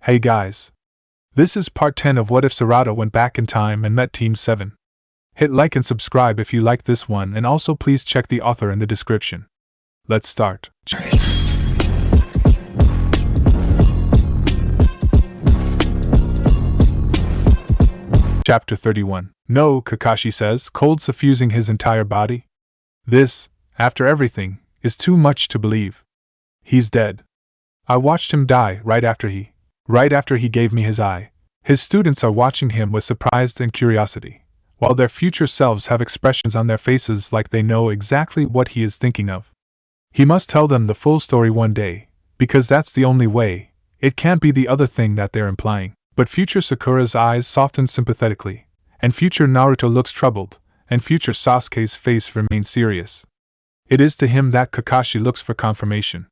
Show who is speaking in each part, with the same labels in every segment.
Speaker 1: Hey guys. This is part 10 of What If Sarada Went Back in Time and Met Team 7. Hit like and subscribe if you like this one, and also please check the author in the description. Let's start. Chapter 31. No, Kakashi says, cold suffusing his entire body. This, after everything, is too much to believe. He's dead. I watched him die right after he gave me his eye. His students are watching him with surprise and curiosity, while their future selves have expressions on their faces like they know exactly what he is thinking of. He must tell them the full story one day, because that's the only way. It can't be the other thing that they're implying. But future Sakura's eyes soften sympathetically, and future Naruto looks troubled, and future Sasuke's face remains serious. It is to him that Kakashi looks for confirmation.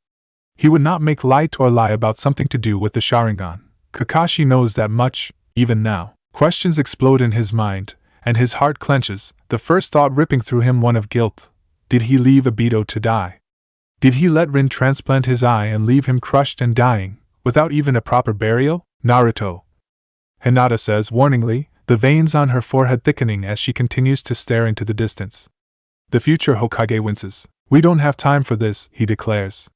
Speaker 1: He would not make light or lie about something to do with the Sharingan. Kakashi knows that much, even now. Questions explode in his mind, and his heart clenches, the first thought ripping through him one of guilt. Did he leave Obito to die? Did he let Rin transplant his eye and leave him crushed and dying, without even a proper burial? Naruto, Hinata says warningly, the veins on her forehead thickening as she continues to stare into the distance. The future Hokage winces. We don't have time for this, he declares.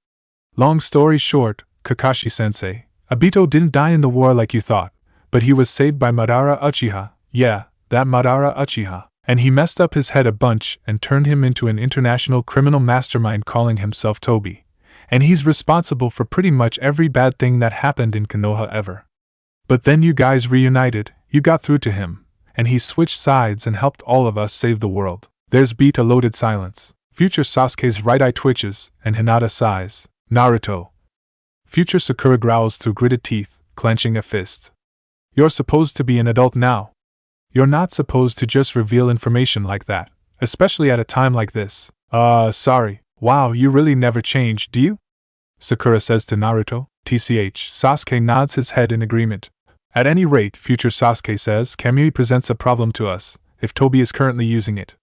Speaker 1: Long story short, Kakashi-sensei, Obito didn't die in the war like you thought, but he was saved by Madara Uchiha, yeah, that Madara Uchiha, and he messed up his head a bunch and turned him into an international criminal mastermind calling himself Toby, and he's responsible for pretty much every bad thing that happened in Konoha ever. But then you guys reunited, you got through to him, and he switched sides and helped all of us save the world. There's beat a loaded silence. Future Sasuke's right eye twitches, and Hinata sighs. Naruto. Future Sakura growls through gritted teeth, clenching a fist. You're supposed to be an adult now. You're not supposed to just reveal information like that, especially at a time like this. Sorry. Wow, you really never changed, do you? Sakura says to Naruto. TCH, Sasuke nods his head in agreement. At any rate, future Sasuke says, Kamui presents a problem to us, if Toby is currently using it.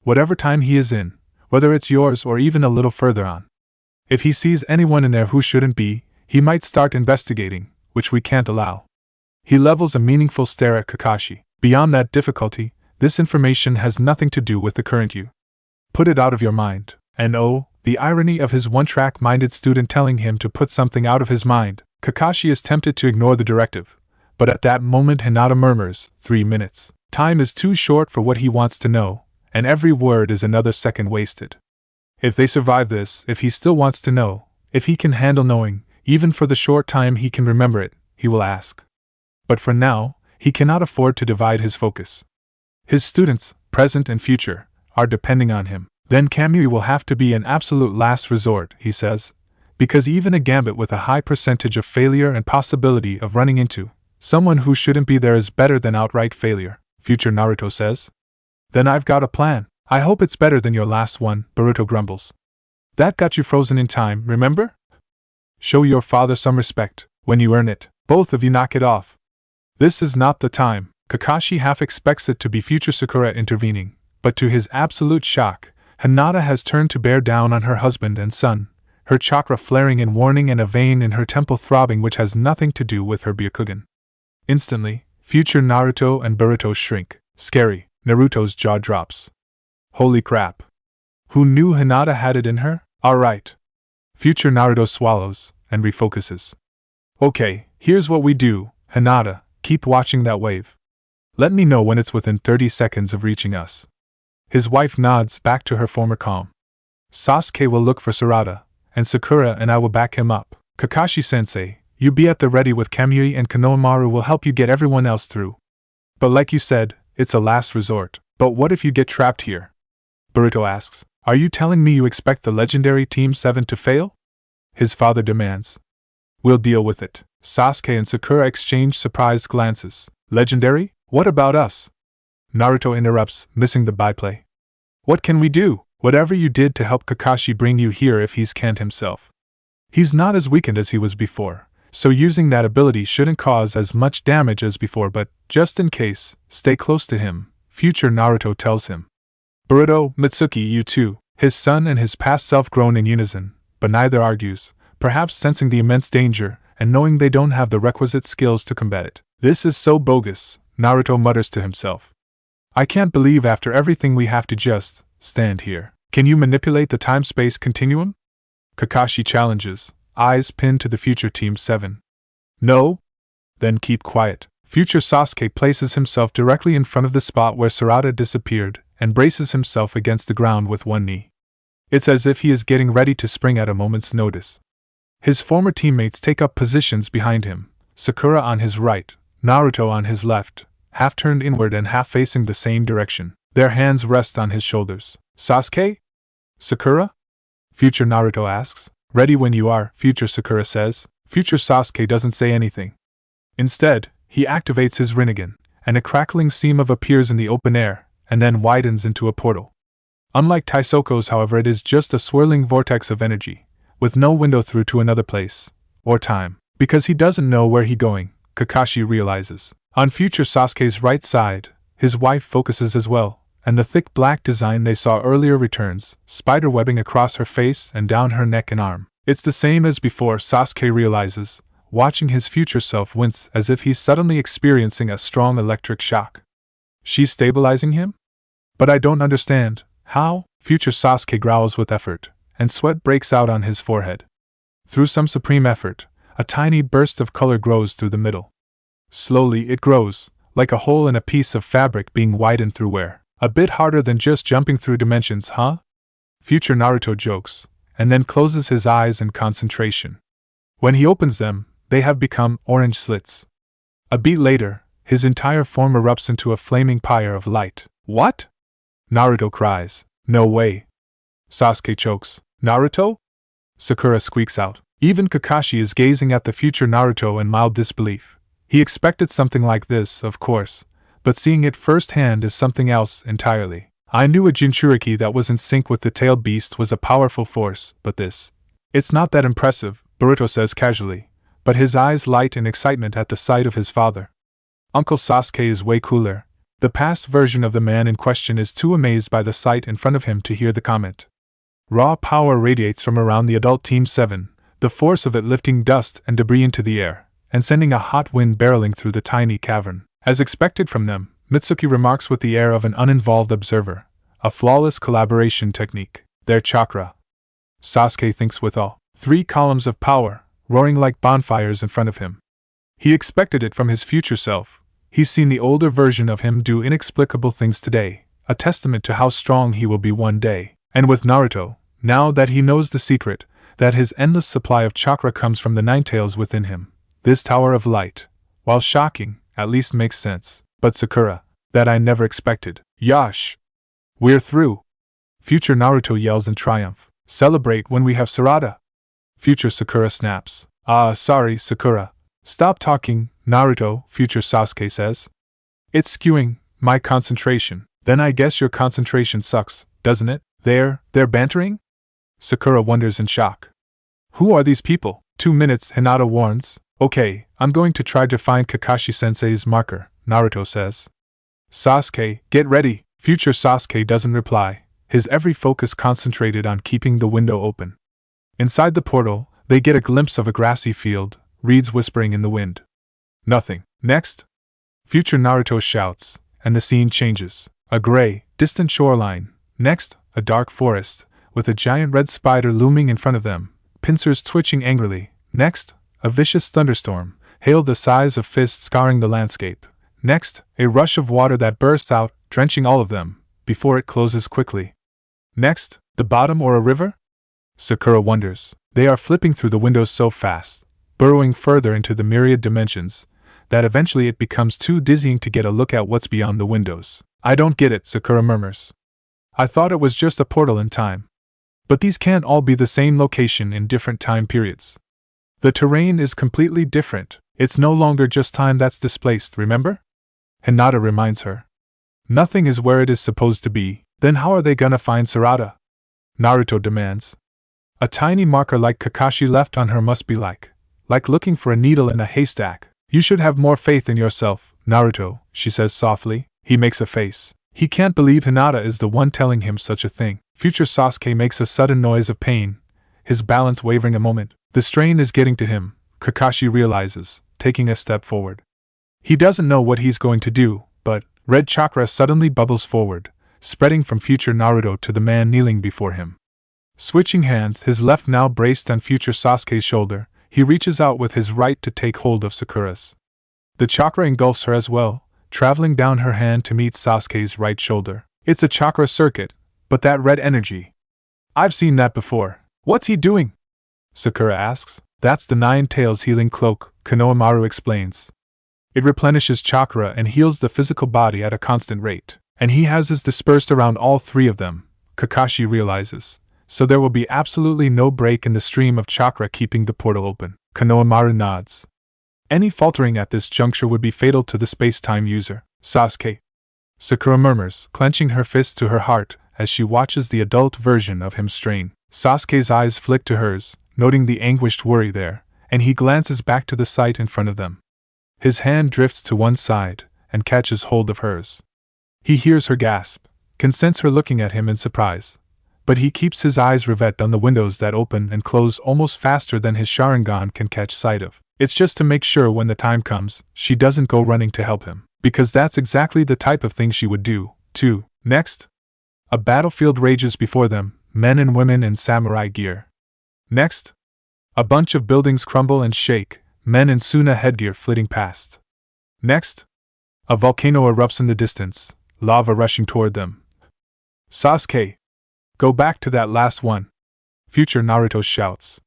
Speaker 1: Whatever time he is in, whether it's yours or even a little further on. If he sees anyone in there who shouldn't be, he might start investigating, which we can't allow. He levels a meaningful stare at Kakashi. Beyond that difficulty, this information has nothing to do with the current you. Put it out of your mind. And oh, the irony of his one-track-minded student telling him to put something out of his mind. Kakashi is tempted to ignore the directive, but at that moment Hinata murmurs, 3 minutes. Time is too short for what he wants to know, and every word is another second wasted. If they survive this, if he still wants to know, if he can handle knowing, even for the short time he can remember it, he will ask. But for now, he cannot afford to divide his focus. His students, present and future, are depending on him. Then Kamui will have to be an absolute last resort, he says, because even a gambit with a high percentage of failure and possibility of running into someone who shouldn't be there is better than outright failure, future Naruto says. Then I've got a plan. I hope it's better than your last one, Boruto grumbles. That got you frozen in time, remember? Show your father some respect. When you earn it, both of you knock it off. This is not the time. Kakashi half expects it to be future Sakura intervening, but to his absolute shock, Hinata has turned to bear down on her husband and son, her chakra flaring in warning and a vein in her temple throbbing which has nothing to do with her Byakugan. Instantly, future Naruto and Boruto shrink. Scary. Naruto's jaw drops. Holy crap. Who knew Hinata had it in her? Alright. Future Naruto swallows, and refocuses. Okay, here's what we do, Hinata, keep watching that wave. Let me know when it's within 30 seconds of reaching us. His wife nods back to her former calm. Sasuke will look for Sarada, and Sakura and I will back him up. Kakashi-sensei, you be at the ready with Kamui and Konohamaru will help you get everyone else through. But like you said, it's a last resort. But what if you get trapped here? Boruto asks. Are you telling me you expect the legendary Team 7 to fail? His father demands. We'll deal with it. Sasuke and Sakura exchange surprised glances. Legendary? What about us? Naruto interrupts, missing the byplay. What can we do? Whatever you did to help Kakashi bring you here if he's can't himself. He's not as weakened as he was before, so using that ability shouldn't cause as much damage as before, but, just in case, stay close to him, future Naruto tells him. Boruto, Mitsuki, you too. His son and his past self groan in unison, but neither argues, perhaps sensing the immense danger, and knowing they don't have the requisite skills to combat it. This is so bogus, Naruto mutters to himself. I can't believe after everything we have to just stand here. Can you manipulate the time-space continuum? Kakashi challenges, eyes pinned to the future Team 7. No? Then keep quiet. Future Sasuke places himself directly in front of the spot where Sarada disappeared and braces himself against the ground with one knee. It's as if he is getting ready to spring at a moment's notice. His former teammates take up positions behind him, Sakura on his right, Naruto on his left, half turned inward and half facing the same direction. Their hands rest on his shoulders. Sasuke? Sakura? Future Naruto asks. Ready when you are, Future Sakura says. Future Sasuke doesn't say anything. Instead, he activates his Rinnegan, and a crackling seam appears in the open air, and then widens into a portal. Unlike Taisoko's, however, it is just a swirling vortex of energy, with no window through to another place, or time. Because he doesn't know where he's going, Kakashi realizes. On Future Sasuke's right side, his wife focuses as well, and the thick black design they saw earlier returns, spiderwebbing across her face and down her neck and arm. It's the same as before, Sasuke realizes, watching his future self wince as if he's suddenly experiencing a strong electric shock. She's stabilizing him? But I don't understand. How? Future Sasuke growls with effort, and sweat breaks out on his forehead. Through some supreme effort, a tiny burst of color grows through the middle. Slowly it grows, like a hole in a piece of fabric being widened through wear. A bit harder than just jumping through dimensions, huh? Future Naruto jokes, and then closes his eyes in concentration. When he opens them, they have become orange slits. A beat later, his entire form erupts into a flaming pyre of light. What? Naruto cries. No way. Sasuke chokes. Naruto? Sakura squeaks out. Even Kakashi is gazing at the future Naruto in mild disbelief. He expected something like this, of course, but seeing it firsthand is something else entirely. I knew a Jinchuriki that was in sync with the tailed beast was a powerful force, but this. It's not that impressive, Boruto says casually, but his eyes light in excitement at the sight of his father. Uncle Sasuke is way cooler. The past version of the man in question is too amazed by the sight in front of him to hear the comment. Raw power radiates from around the adult Team 7, the force of it lifting dust and debris into the air, and sending a hot wind barreling through the tiny cavern. As expected from them, Mitsuki remarks with the air of an uninvolved observer, a flawless collaboration technique. Their chakra. Sasuke thinks with awe. 3 columns of power, roaring like bonfires in front of him. He expected it from his future self. He's seen the older version of him do inexplicable things today, a testament to how strong he will be one day. And with Naruto, now that he knows the secret, that his endless supply of chakra comes from the Ninetales within him, this tower of light, while shocking, at least makes sense. But Sakura, that I never expected. Yash! We're through! Future Naruto yells in triumph. Celebrate when we have Sarada! Future Sakura snaps. Sorry, Sakura. Stop talking, Naruto, Future Sasuke says. It's skewing my concentration. Then I guess your concentration sucks, doesn't it? They're bantering? Sakura wonders in shock. Who are these people? 2 minutes, Hinata warns. Okay, I'm going to try to find Kakashi-sensei's marker, Naruto says. Sasuke, get ready. Future Sasuke doesn't reply, his every focus concentrated on keeping the window open. Inside the portal, they get a glimpse of a grassy field, reeds whispering in the wind. Nothing. Next? Future Naruto shouts, and the scene changes. A gray, distant shoreline. Next, a dark forest, with a giant red spider looming in front of them, pincers twitching angrily. Next, a vicious thunderstorm, hail the size of fists scouring the landscape. Next, a rush of water that bursts out, drenching all of them, before it closes quickly. Next, the bottom or a river? Sakura wonders. They are flipping through the windows so fast, burrowing further into the myriad dimensions, that eventually it becomes too dizzying to get a look at what's beyond the windows. I don't get it, Sakura murmurs. I thought it was just a portal in time. But these can't all be the same location in different time periods. The terrain is completely different. It's no longer just time that's displaced, remember? Hinata reminds her. Nothing is where it is supposed to be. Then how are they gonna find Sarada? Naruto demands. A tiny marker like Kakashi left on her must be like looking for a needle in a haystack. You should have more faith in yourself, Naruto, she says softly. He makes a face. He can't believe Hinata is the one telling him such a thing. Future Sasuke makes a sudden noise of pain, his balance wavering a moment. The strain is getting to him, Kakashi realizes, taking a step forward. He doesn't know what he's going to do, but red chakra suddenly bubbles forward, spreading from future Naruto to the man kneeling before him. Switching hands, his left now braced on future Sasuke's shoulder, he reaches out with his right to take hold of Sakura's. The chakra engulfs her as well, traveling down her hand to meet Sasuke's right shoulder. It's a chakra circuit, but that red energy. I've seen that before. What's he doing? Sakura asks. That's the Nine Tails healing cloak, Konohamaru explains. It replenishes chakra and heals the physical body at a constant rate. And he has his dispersed around all three of them, Kakashi realizes. So there will be absolutely no break in the stream of chakra keeping the portal open. Konohamaru nods. Any faltering at this juncture would be fatal to the space-time user. Sasuke. Sakura murmurs, clenching her fist to her heart as she watches the adult version of him strain. Sasuke's eyes flick to hers, noting the anguished worry there, and he glances back to the sight in front of them. His hand drifts to one side and catches hold of hers. He hears her gasp, can sense her looking at him in surprise, but he keeps his eyes riveted on the windows that open and close almost faster than his Sharingan can catch sight of. It's just to make sure when the time comes, she doesn't go running to help him, because that's exactly the type of thing she would do, too. Next, a battlefield rages before them, men and women in samurai gear. Next, a bunch of buildings crumble and shake, men in Suna headgear flitting past. Next, a volcano erupts in the distance, lava rushing toward them. Sasuke! Go back to that last one! Future Naruto shouts.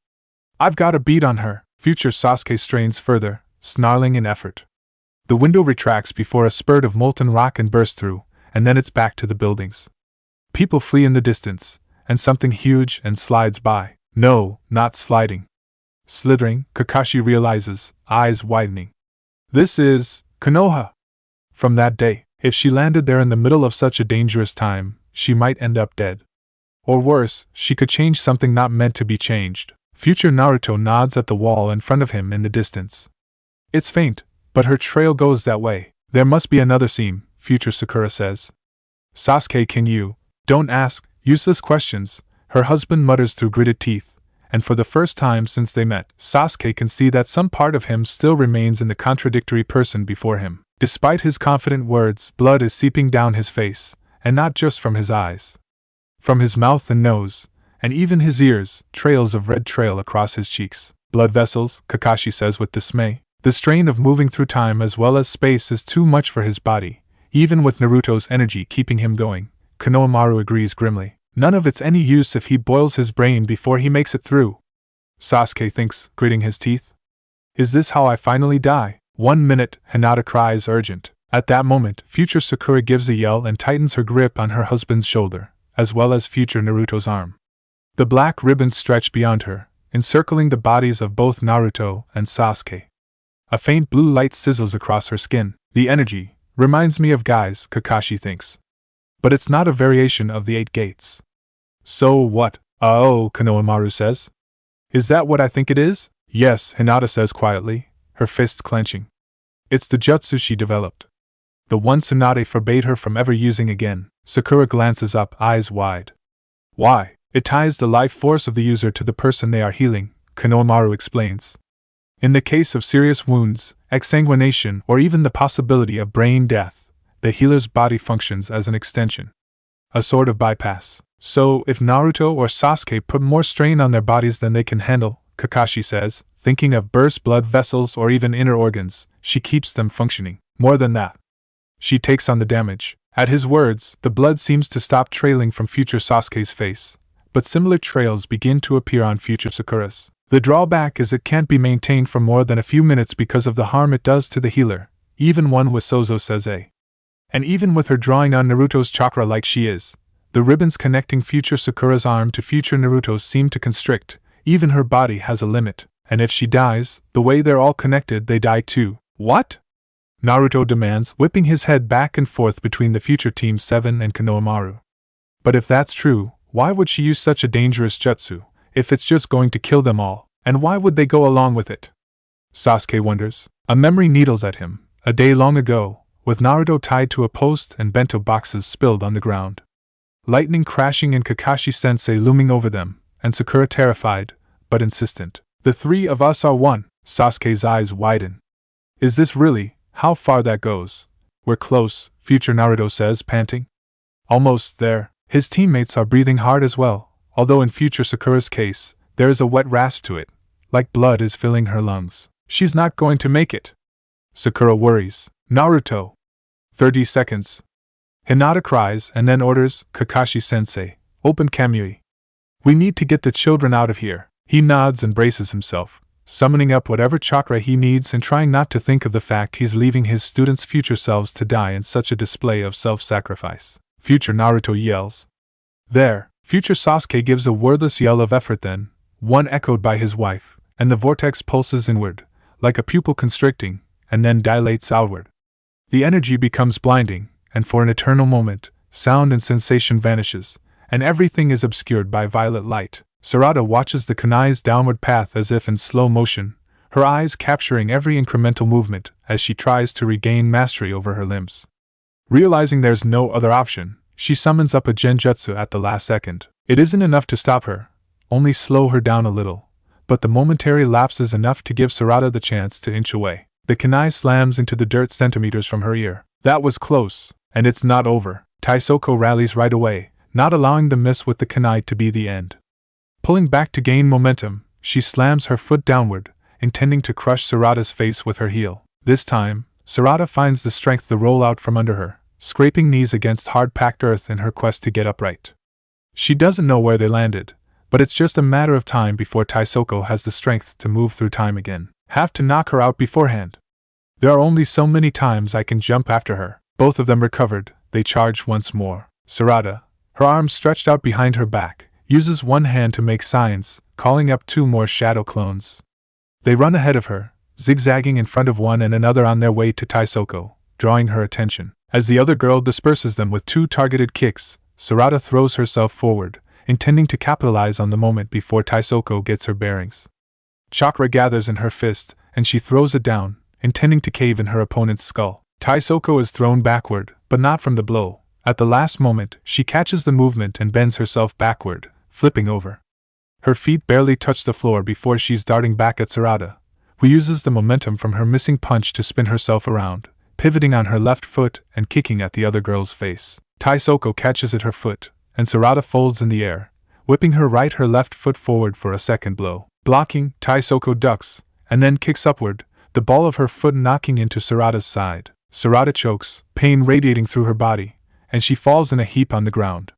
Speaker 1: I've got a beat on her! Future Sasuke strains further, snarling in effort. The window retracts before a spurt of molten rock and bursts through, and then it's back to the buildings. People flee in the distance, and something huge and slides by. No, not sliding. Slithering, Kakashi realizes, eyes widening. This is Konoha! From that day, if she landed there in the middle of such a dangerous time, she might end up dead. Or worse, she could change something not meant to be changed. Future Naruto nods at the wall in front of him in the distance. It's faint, but her trail goes that way. There must be another seam, Future Sakura says. Sasuke, can you? Don't ask useless questions, her husband mutters through gritted teeth, and for the first time since they met, Sasuke can see that some part of him still remains in the contradictory person before him. Despite his confident words, blood is seeping down his face, and not just from his eyes. From his mouth and nose, and even his ears, trails of red trail across his cheeks. Blood vessels, Kakashi says with dismay. The strain of moving through time as well as space is too much for his body, even with Naruto's energy keeping him going. Konohamaru agrees grimly. None of it's any use if he boils his brain before he makes it through. Sasuke thinks, gritting his teeth. Is this how I finally die? 1 minute, Hinata cries urgent. At that moment, future Sakura gives a yell and tightens her grip on her husband's shoulder, as well as future Naruto's arm. The black ribbons stretch beyond her, encircling the bodies of both Naruto and Sasuke. A faint blue light sizzles across her skin. The energy reminds me of guys, Kakashi thinks. But it's not a variation of the 8 gates. So what? Oh, Konohamaru says. Is that what I think it is? Yes, Hinata says quietly, her fists clenching. It's the jutsu she developed. The one Tsunade forbade her from ever using again. Sakura glances up, eyes wide. Why? It ties the life force of the user to the person they are healing, Konohamaru explains. In the case of serious wounds, exsanguination, or even the possibility of brain death, the healer's body functions as an extension. A sort of bypass. So, if Naruto or Sasuke put more strain on their bodies than they can handle, Kakashi says, thinking of burst blood vessels or even inner organs, she keeps them functioning. More than that, she takes on the damage. At his words, the blood seems to stop trailing from future Sasuke's face, but similar trails begin to appear on future Sakura's. The drawback is it can't be maintained for more than a few minutes because of the harm it does to the healer, even one with Sozo Seze. And even with her drawing on Naruto's chakra like she is, the ribbons connecting future Sakura's arm to future Naruto's seem to constrict. Even her body has a limit, and if she dies, the way they're all connected, they die too. What? Naruto demands, whipping his head back and forth between the future Team 7 and Konohamaru. But if that's true, why would she use such a dangerous jutsu, if it's just going to kill them all, and why would they go along with it? Sasuke wonders. A memory needles at him, a day long ago, with Naruto tied to a post and bento boxes spilled on the ground. Lightning crashing and Kakashi-sensei looming over them, and Sakura terrified, but insistent. The three of us are one. Sasuke's eyes widen. Is this really how far that goes? We're close, future Naruto says, panting. Almost there. His teammates are breathing hard as well, although in future Sakura's case, there is a wet rasp to it, like blood is filling her lungs. She's not going to make it. Sakura worries. Naruto. 30 seconds. Hinata cries and then orders, Kakashi-sensei, open Kamui. We need to get the children out of here. He nods and braces himself, summoning up whatever chakra he needs and trying not to think of the fact he's leaving his students' future selves to die in such a display of self-sacrifice. Future Naruto yells. There, future Sasuke gives a wordless yell of effort, then, one echoed by his wife, and the vortex pulses inward, like a pupil constricting, and then dilates outward. The energy becomes blinding, and for an eternal moment, sound and sensation vanishes, and everything is obscured by violet light. Sarada watches the kunai's downward path as if in slow motion, her eyes capturing every incremental movement as she tries to regain mastery over her limbs. Realizing there's no other option, she summons up a genjutsu at the last second. It isn't enough to stop her, only slow her down a little, but the momentary lapse is enough to give Sarada the chance to inch away. The kunai slams into the dirt centimeters from her ear. That was close, and it's not over. Tyoko rallies right away, not allowing the miss with the kunai to be the end. Pulling back to gain momentum, she slams her foot downward, intending to crush Sarada's face with her heel. This time, Sarada finds the strength to roll out from under her, scraping knees against hard-packed earth in her quest to get upright. She doesn't know where they landed, but it's just a matter of time before Tyoko has the strength to move through time again. Have to knock her out beforehand. There are only so many times I can jump after her. Both of them recovered, they charge once more. Sarada, her arms stretched out behind her back, uses one hand to make signs, calling up two more shadow clones. They run ahead of her, zigzagging in front of one and another on their way to Tyoko, drawing her attention. As the other girl disperses them with two targeted kicks, Sarada throws herself forward, intending to capitalize on the moment before Tyoko gets her bearings. Chakra gathers in her fist, and she throws it down, intending to cave in her opponent's skull. Tyoko is thrown backward, but not from the blow. At the last moment, she catches the movement and bends herself backward, flipping over. Her feet barely touch the floor before she's darting back at Sarada, who uses the momentum from her missing punch to spin herself around, pivoting on her left foot and kicking at the other girl's face. Tyoko catches at her foot, and Sarada folds in the air, whipping her left foot forward for a second blow. Blocking, Tyoko ducks, and then kicks upward, the ball of her foot knocking into Sarada's side. Sarada chokes, pain radiating through her body, and she falls in a heap on the ground.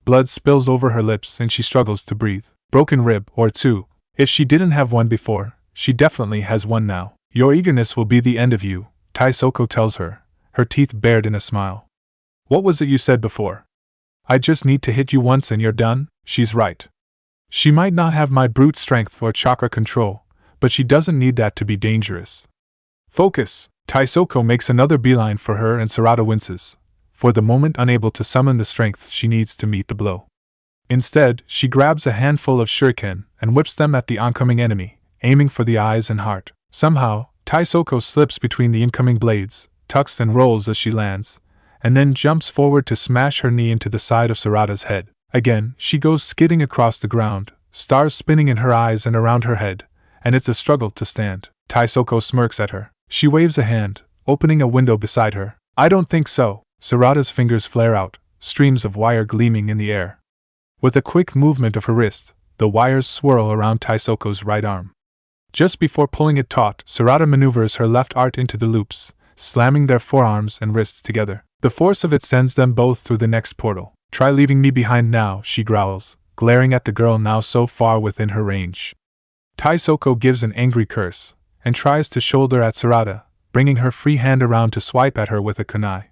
Speaker 1: Blood spills over her lips and she struggles to breathe. Broken rib, or two. If she didn't have one before, she definitely has one now. Your eagerness will be the end of you, Tyoko tells her, her teeth bared in a smile. What was it you said before? I just need to hit you once and you're done? She's right. She might not have my brute strength or chakra control, but she doesn't need that to be dangerous. Focus! Tyoko makes another beeline for her and Sarada winces, for the moment unable to summon the strength she needs to meet the blow. Instead, she grabs a handful of shuriken and whips them at the oncoming enemy, aiming for the eyes and heart. Somehow, Tyoko slips between the incoming blades, tucks and rolls as she lands, and then jumps forward to smash her knee into the side of Sarada's head. Again, she goes skidding across the ground, stars spinning in her eyes and around her head, and it's a struggle to stand. Tyoko smirks at her. She waves a hand, opening a window beside her. I don't think so. Sarada's fingers flare out, streams of wire gleaming in the air. With a quick movement of her wrist, the wires swirl around Tysoko's right arm. Just before pulling it taut, Sarada maneuvers her left arm into the loops, slamming their forearms and wrists together. The force of it sends them both through the next portal. Try leaving me behind now, she growls, glaring at the girl now so far within her range. Tyoko gives an angry curse, and tries to shoulder at Sarada, bringing her free hand around to swipe at her with a kunai.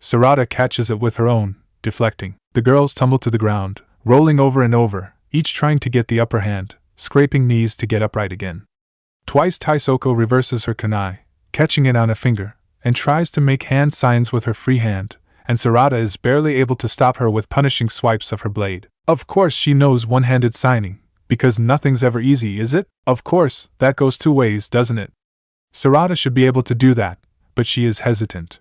Speaker 1: Sarada catches it with her own, deflecting. The girls tumble to the ground, rolling over and over, each trying to get the upper hand, scraping knees to get upright again. Twice Tyoko reverses her kunai, catching it on a finger, and tries to make hand signs with her free hand, and Sarada is barely able to stop her with punishing swipes of her blade. Of course she knows one-handed signing, because nothing's ever easy, is it? Of course, that goes two ways, doesn't it? Sarada should be able to do that, but she is hesitant.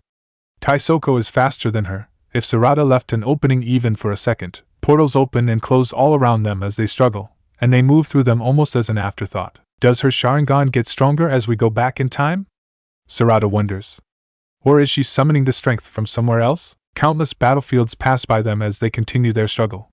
Speaker 1: Tyoko is faster than her. If Sarada left an opening even for a second, portals open and close all around them as they struggle, and they move through them almost as an afterthought. Does her Sharingan get stronger as we go back in time? Sarada wonders. Or is she summoning the strength from somewhere else? Countless battlefields pass by them as they continue their struggle.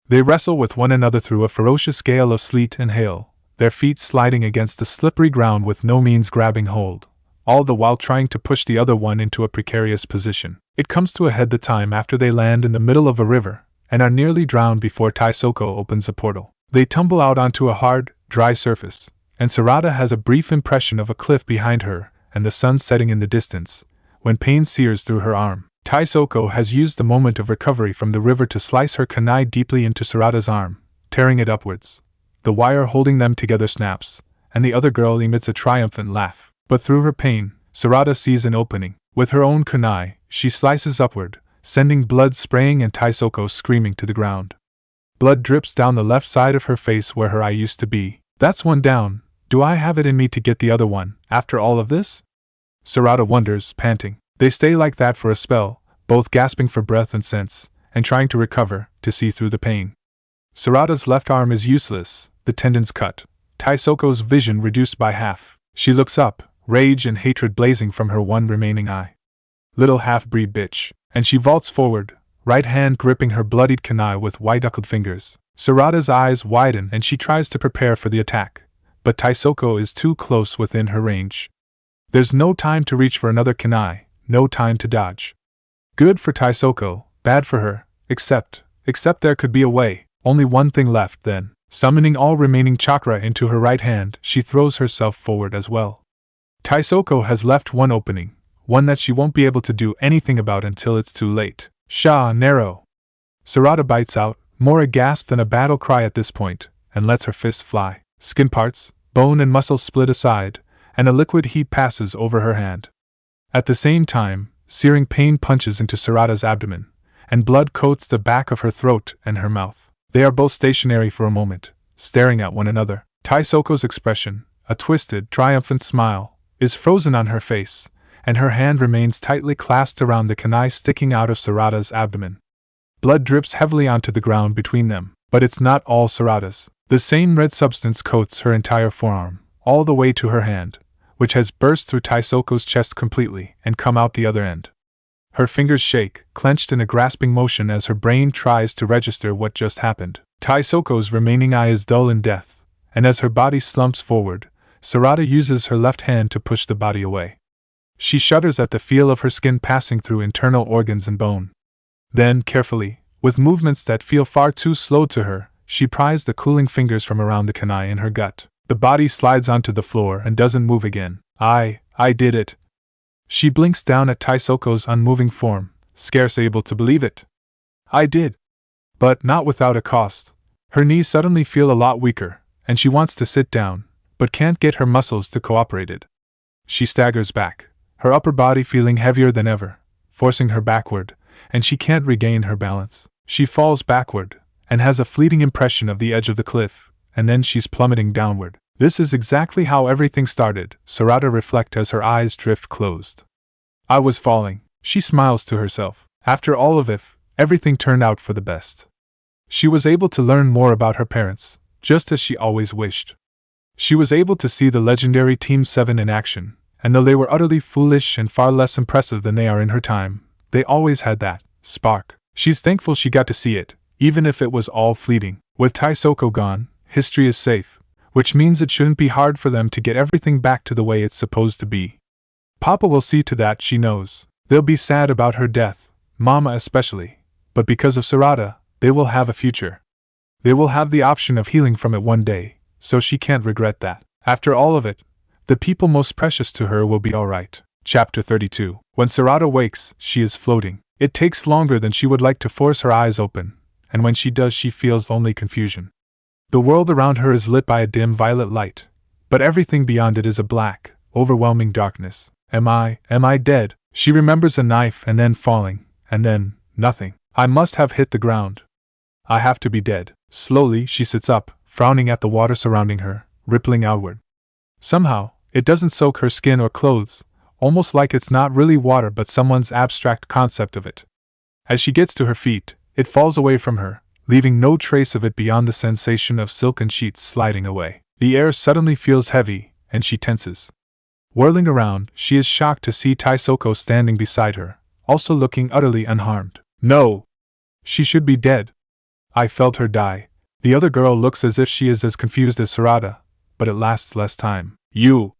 Speaker 1: They wrestle with one another through a ferocious gale of sleet and hail, their feet sliding against the slippery ground with no means grabbing hold, all the while trying to push the other one into a precarious position. It comes to a head the time after they land in the middle of a river, and are nearly drowned before Tyoko opens a portal. They tumble out onto a hard, dry surface, and Sarada has a brief impression of a cliff behind her and the sun setting in the distance, when pain sears through her arm. Tyoko has used the moment of recovery from the river to slice her kunai deeply into Sarada's arm, tearing it upwards. The wire holding them together snaps, and the other girl emits a triumphant laugh. But through her pain, Sarada sees an opening. With her own kunai, she slices upward, sending blood spraying and Tyoko screaming to the ground. Blood drips down the left side of her face where her eye used to be. That's one down. Do I have it in me to get the other one, after all of this? Sarada wonders, panting. They stay like that for a spell, both gasping for breath and sense, and trying to recover, to see through the pain. Sarada's left arm is useless, the tendons cut. Tysoko's vision reduced by half. She looks up, rage and hatred blazing from her one remaining eye. Little half-breed bitch. And she vaults forward, right hand gripping her bloodied kunai with white-knuckled fingers. Sarada's eyes widen and she tries to prepare for the attack, but Tyoko is too close within her range. There's no time to reach for another kunai, no time to dodge. Good for Tyoko, bad for her, except there could be a way. Only one thing left then. Summoning all remaining chakra into her right hand, she throws herself forward as well. Tyoko has left one opening, one that she won't be able to do anything about until it's too late. Sha, narrow. Sarada bites out, more a gasp than a battle cry at this point, and lets her fist fly. Skin parts, bone and muscle split aside, and a liquid heat passes over her hand. At the same time, searing pain punches into Sarada's abdomen, and blood coats the back of her throat and her mouth. They are both stationary for a moment, staring at one another. Tysoko's expression, a twisted, triumphant smile, is frozen on her face, and her hand remains tightly clasped around the kunai sticking out of Sarada's abdomen. Blood drips heavily onto the ground between them, but it's not all Sarada's. The same red substance coats her entire forearm, all the way to her hand, which has burst through Tysoko's chest completely and come out the other end. Her fingers shake, clenched in a grasping motion as her brain tries to register what just happened. Tysoko's remaining eye is dull in death, and as her body slumps forward, Sarada uses her left hand to push the body away. She shudders at the feel of her skin passing through internal organs and bone. Then, carefully, with movements that feel far too slow to her, she pries the cooling fingers from around the kunai in her gut. The body slides onto the floor and doesn't move again. I did it. She blinks down at Tysoko's unmoving form, scarce able to believe it. I did. But not without a cost. Her knees suddenly feel a lot weaker, and she wants to sit down, but can't get her muscles to cooperate it. She staggers back, her upper body feeling heavier than ever, forcing her backward, and she can't regain her balance. She falls backward, and has a fleeting impression of the edge of the cliff, and then she's plummeting downward. This is exactly how everything started, Sarada reflects as her eyes drift closed. I was falling, she smiles to herself. After all of it, everything turned out for the best. She was able to learn more about her parents, just as she always wished. She was able to see the legendary Team 7 in action, and though they were utterly foolish and far less impressive than they are in her time, they always had that spark. She's thankful she got to see it, even if it was all fleeting. With Tyoko gone, history is safe, which means it shouldn't be hard for them to get everything back to the way it's supposed to be. Papa will see to that, she knows. They'll be sad about her death, Mama especially, but because of Sarada, they will have a future. They will have the option of healing from it one day, so she can't regret that. After all of it, the people most precious to her will be alright. Chapter 32. When Sarada wakes, she is floating. It takes longer than she would like to force her eyes open, and when she does she feels only confusion. The world around her is lit by a dim violet light, but everything beyond it is a black, overwhelming darkness. Am I dead? She remembers a knife and then falling, and then, nothing. I must have hit the ground. I have to be dead. Slowly she sits up, frowning at the water surrounding her, rippling outward. Somehow, it doesn't soak her skin or clothes, almost like it's not really water but someone's abstract concept of it. As she gets to her feet, it falls away from her, leaving no trace of it beyond the sensation of silken sheets sliding away. The air suddenly feels heavy, and she tenses. Whirling around, she is shocked to see Tyoko standing beside her, also looking utterly unharmed. No! She should be dead. I felt her die. The other girl looks as if she is as confused as Sarada, but it lasts less time. You!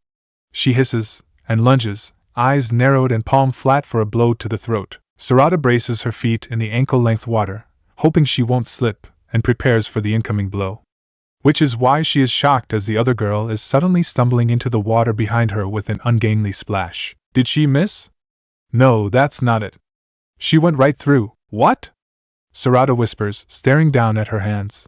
Speaker 1: She hisses, and lunges, eyes narrowed and palm flat for a blow to the throat. Sarada braces her feet in the ankle-length water, hoping she won't slip, and prepares for the incoming blow. Which is why she is shocked as the other girl is suddenly stumbling into the water behind her with an ungainly splash. Did she miss? No, that's not it. She went right through. What? Sarada whispers, staring down at her hands.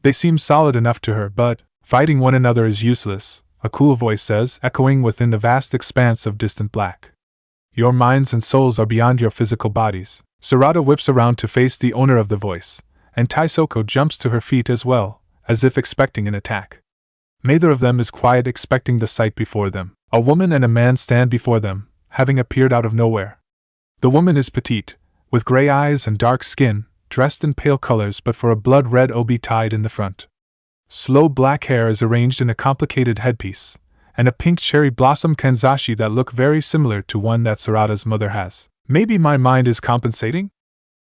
Speaker 1: They seem solid enough to her, but fighting one another is useless, a cool voice says, echoing within the vast expanse of distant black. Your minds and souls are beyond your physical bodies. Sarada whips around to face the owner of the voice, and Tyoko jumps to her feet as well, as if expecting an attack. Neither of them is quiet, expecting the sight before them. A woman and a man stand before them, having appeared out of nowhere. The woman is petite, with gray eyes and dark skin, dressed in pale colors but for a blood-red obi tied in the front. Slow black hair is arranged in a complicated headpiece, and a pink cherry blossom kanzashi that look very similar to one that Sarada's mother has. Maybe my mind is compensating?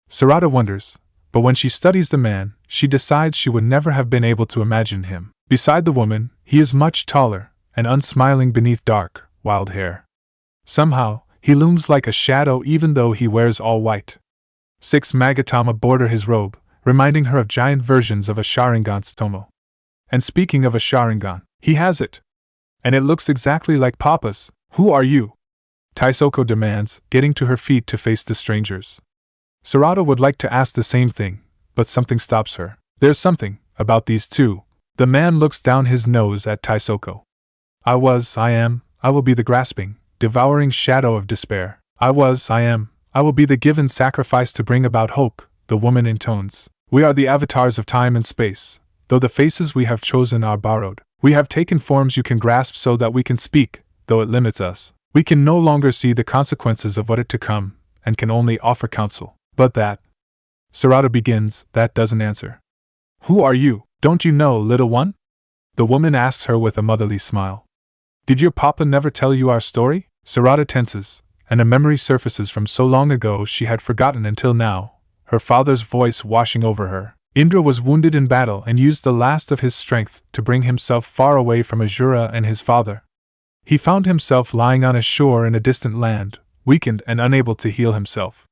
Speaker 1: Sarada wonders, but when she studies the man, she decides she would never have been able to imagine him. Beside the woman, he is much taller, and unsmiling beneath dark, wild hair. Somehow, he looms like a shadow even though he wears all white. 6 magatama border his robe, reminding her of giant versions of a Sharingan Tsutomu. And speaking of a Sharingan, he has it. And it looks exactly like Papa's. Who are you? Tyoko demands, getting to her feet to face the strangers. Sarada would like to ask the same thing, but something stops her. There's something about these two. The man looks down his nose at Tyoko. I will be the grasping, devouring shadow of despair. I will be the given sacrifice to bring about hope, the woman intones. We are the avatars of time and space, though the faces we have chosen are borrowed. We have taken forms you can grasp so that we can speak, though it limits us. We can no longer see the consequences of what is to come, and can only offer counsel. But that, Sarada begins, that doesn't answer. Who are you? Don't you know, little one? The woman asks her with a motherly smile. Did your papa never tell you our story? Sarada tenses, and a memory surfaces from so long ago she had forgotten until now, her father's voice washing over her. Indra was wounded in battle and used the last of his strength to bring himself far away from Azura and his father. He found himself lying on a shore in a distant land, weakened and unable to heal himself.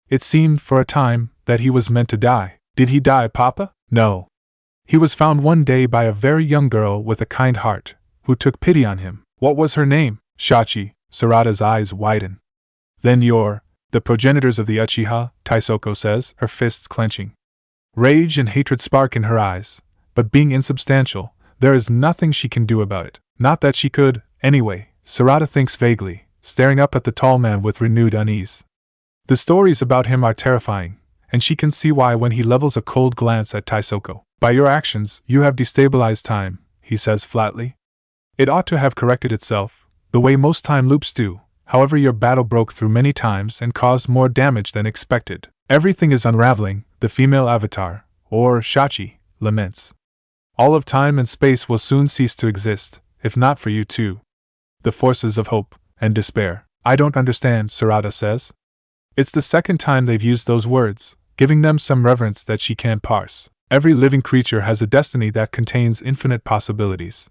Speaker 1: It seemed for a time that he was meant to die. Did he die, Papa? No. He was found one day by a very young girl with a kind heart, who took pity on him. What was her name? Shachi. Sarada's eyes widen. Then you're the progenitors of the Uchiha, Tyoko says, her fists clenching. Rage and hatred spark in her eyes, but being insubstantial, there is nothing she can do about it. Not that she could, anyway, Sarada thinks vaguely, staring up at the tall man with renewed unease. The stories about him are terrifying, and she can see why when he levels a cold glance at Tyoko. By your actions, you have destabilized time, he says flatly. It ought to have corrected itself, the way most time loops do. However, your battle broke through many times and caused more damage than expected. Everything is unraveling, the female avatar, or Shachi, laments. All of time and space will soon cease to exist, if not for you too. The forces of hope and despair. I don't understand, Sarada says. It's the second time they've used those words, giving them some reverence that she can't parse. Every living creature has a destiny that contains infinite possibilities.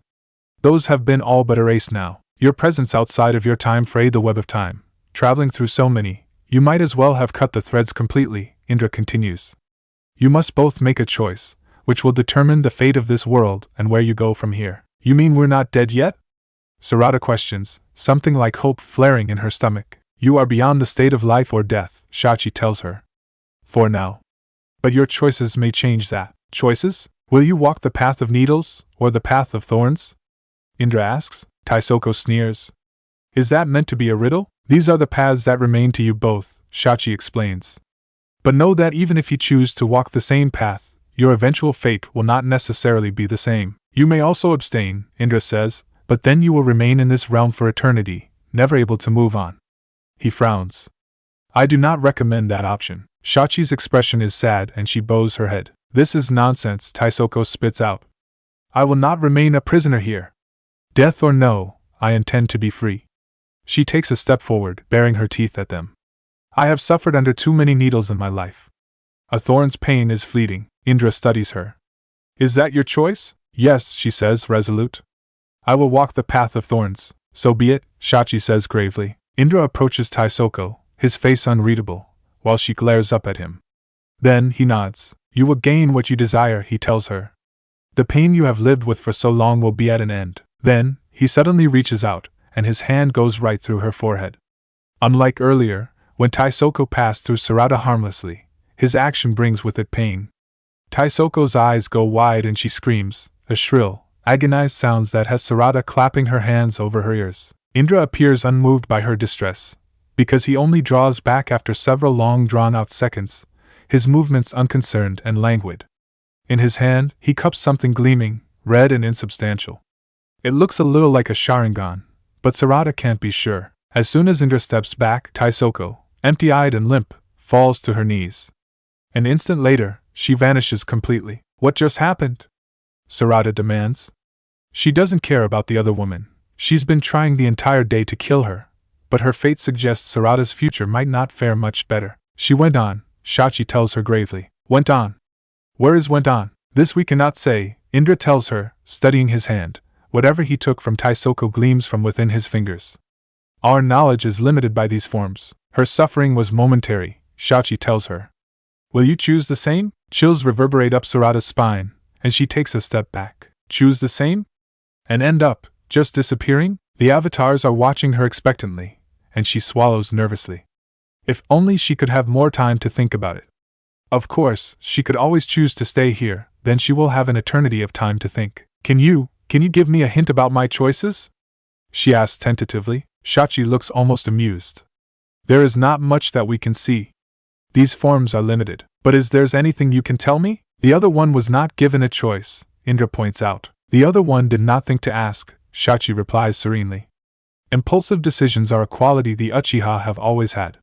Speaker 1: Those have been all but erased now. Your presence outside of your time frayed the web of time, traveling through so many. You might as well have cut the threads completely, Indra continues. You must both make a choice, which will determine the fate of this world and where you go from here. You mean we're not dead yet? Sarada questions, something like hope flaring in her stomach. You are beyond the state of life or death, Shachi tells her. For now. But your choices may change that. Choices? Will you walk the path of needles, or the path of thorns? Indra asks. Tyoko sneers. Is that meant to be a riddle? These are the paths that remain to you both, Shachi explains. But know that even if you choose to walk the same path, your eventual fate will not necessarily be the same. You may also abstain, Indra says, but then you will remain in this realm for eternity, never able to move on. He frowns. I do not recommend that option. Shachi's expression is sad and she bows her head. This is nonsense, Tyoko spits out. I will not remain a prisoner here. Death or no, I intend to be free. She takes a step forward, baring her teeth at them. I have suffered under too many needles in my life. A thorn's pain is fleeting. Indra studies her. Is that your choice? Yes, she says, resolute. I will walk the path of thorns. So be it, Shachi says gravely. Indra approaches Tyoko, his face unreadable, while she glares up at him. Then he nods. You will gain what you desire, he tells her. The pain you have lived with for so long will be at an end. Then, he suddenly reaches out, and his hand goes right through her forehead. Unlike earlier, when Tyoko passed through Sarada harmlessly, his action brings with it pain. Tysoko's eyes go wide and she screams, a shrill, agonized sound that has Sarada clapping her hands over her ears. Indra appears unmoved by her distress, because he only draws back after several long drawn-out seconds, his movements unconcerned and languid. In his hand, he cups something gleaming, red and insubstantial. It looks a little like a Sharingan, but Sarada can't be sure. As soon as Indra steps back, Tyoko, empty-eyed and limp, falls to her knees. An instant later, she vanishes completely. What just happened? Sarada demands. She doesn't care about the other woman. She's been trying the entire day to kill her, but her fate suggests Sarada's future might not fare much better. She went on, Shachi tells her gravely. Went on. Where is went on? This we cannot say, Indra tells her, studying his hand. Whatever he took from Tyoko gleams from within his fingers. Our knowledge is limited by these forms. Her suffering was momentary, Shachi tells her. Will you choose the same? Chills reverberate up Sarada's spine, and she takes a step back. Choose the same? And end up, just disappearing? The avatars are watching her expectantly, and she swallows nervously. If only she could have more time to think about it. Of course, she could always choose to stay here, then she will have an eternity of time to think. Can you give me a hint about my choices? She asks tentatively. Shachi looks almost amused. There is not much that we can see. These forms are limited. But is there anything you can tell me? The other one was not given a choice, Indra points out. The other one did not think to ask, Shachi replies serenely. Impulsive decisions are a quality the Uchiha have always had.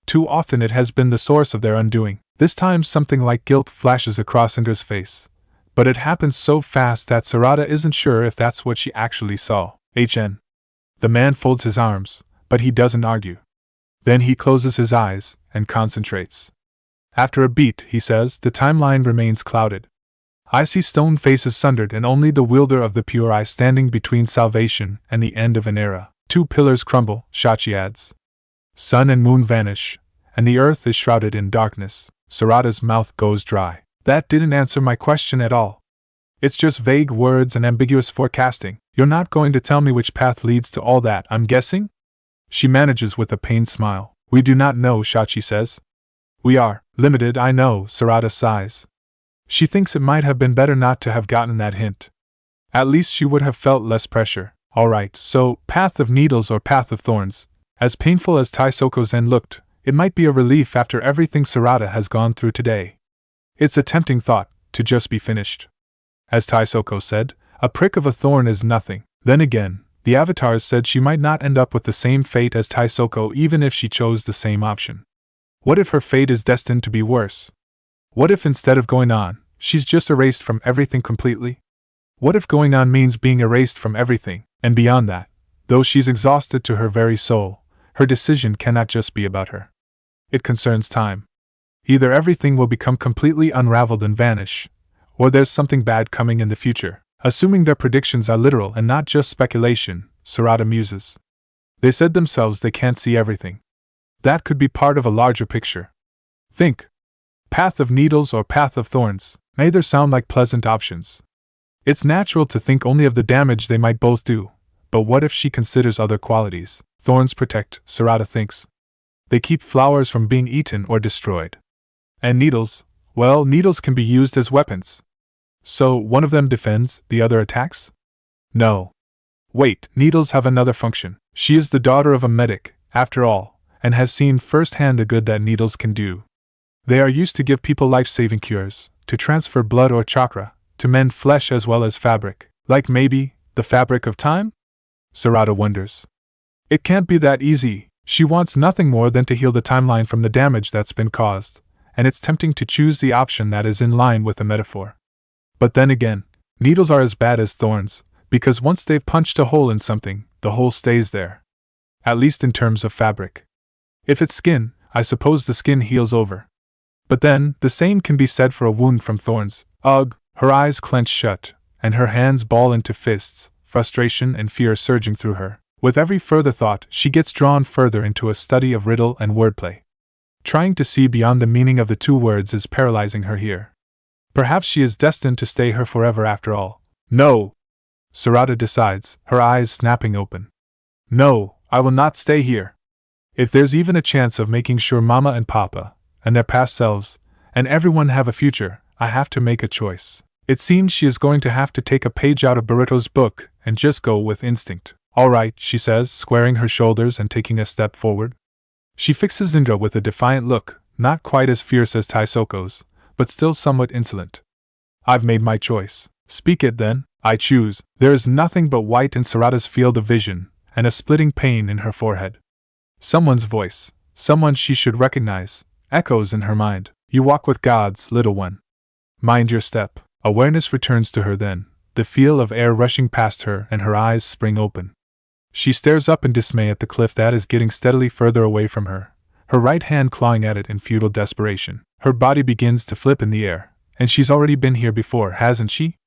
Speaker 1: Too often it has been the source of their undoing. This time something like guilt flashes across Indra's face. But it happens so fast that Sarada isn't sure if that's what she actually saw. HN. The man folds his arms, but he doesn't argue. Then he closes his eyes and concentrates. After a beat, he says, the timeline remains clouded. I see stone faces sundered and only the wielder of the pure eye standing between salvation and the end of an era. 2 pillars crumble, Shachi adds. Sun and moon vanish, and the earth is shrouded in darkness. Sarada's mouth goes dry. That didn't answer my question at all. It's just vague words and ambiguous forecasting. You're not going to tell me which path leads to all that, I'm guessing? She manages with a pained smile. We do not know, Shachi says. We are limited, I know, Sarada sighs. She thinks it might have been better not to have gotten that hint. At least she would have felt less pressure. Alright, so, path of needles or path of thorns. As painful as Tysoko's end looked, it might be a relief after everything Sarada has gone through today. It's a tempting thought, to just be finished. As Tyoko said, a prick of a thorn is nothing. Then again, the avatars said she might not end up with the same fate as Tyoko even if she chose the same option. What if her fate is destined to be worse? What if instead of going on, she's just erased from everything completely? What if going on means being erased from everything, and beyond that, though she's exhausted to her very soul, her decision cannot just be about her. It concerns time. Either everything will become completely unraveled and vanish, or there's something bad coming in the future. Assuming their predictions are literal and not just speculation, Sarada muses. They said themselves they can't see everything. That could be part of a larger picture. Think. Path of needles or path of thorns, neither sound like pleasant options. It's natural to think only of the damage they might both do, but what if she considers other qualities? Thorns protect, Sarada thinks. They keep flowers from being eaten or destroyed. And needles, well, needles can be used as weapons. So, one of them defends, the other attacks? No. Wait, needles have another function. She is the daughter of a medic, after all, and has seen firsthand the good that needles can do. They are used to give people life-saving cures, to transfer blood or chakra, to mend flesh as well as fabric. Like maybe, the fabric of time? Sarada wonders. It can't be that easy. She wants nothing more than to heal the timeline from the damage that's been caused, and it's tempting to choose the option that is in line with the metaphor. But then again, Needles are as bad as thorns, because once they've punched a hole in something, the hole stays there. At least in terms of fabric. If it's skin, I suppose the skin heals over. But then, the same can be said for a wound from thorns. Ugh! Her eyes clench shut, and her hands ball into fists, frustration and fear surging through her. With every further thought, she gets drawn further into a study of riddle and wordplay. Trying to see beyond the meaning of the two words is paralyzing her here. Perhaps she is destined to stay here forever after all. No! Sarada decides, her eyes snapping open. No, I will not stay here. If there's even a chance of making sure Mama and Papa, and their past selves, and everyone have a future, I have to make a choice. It seems she is going to have to take a page out of Boruto's book and just go with instinct. All right, she says, squaring her shoulders and taking a step forward. She fixes Indra with a defiant look, not quite as fierce as Taisoko's, but still somewhat insolent. I've made my choice. Speak it then. I choose. There is nothing but white in Sarada's field of vision, and a splitting pain in her forehead. Someone's voice, someone she should recognize, echoes in her mind. You walk with gods, little one. Mind your step. Awareness returns to her then, the feel of air rushing past her, and her eyes spring open. She stares up in dismay at the cliff that is getting steadily further away from her, her right hand clawing at it in futile desperation. Her body begins to flip in the air, and she's already been here before, hasn't she?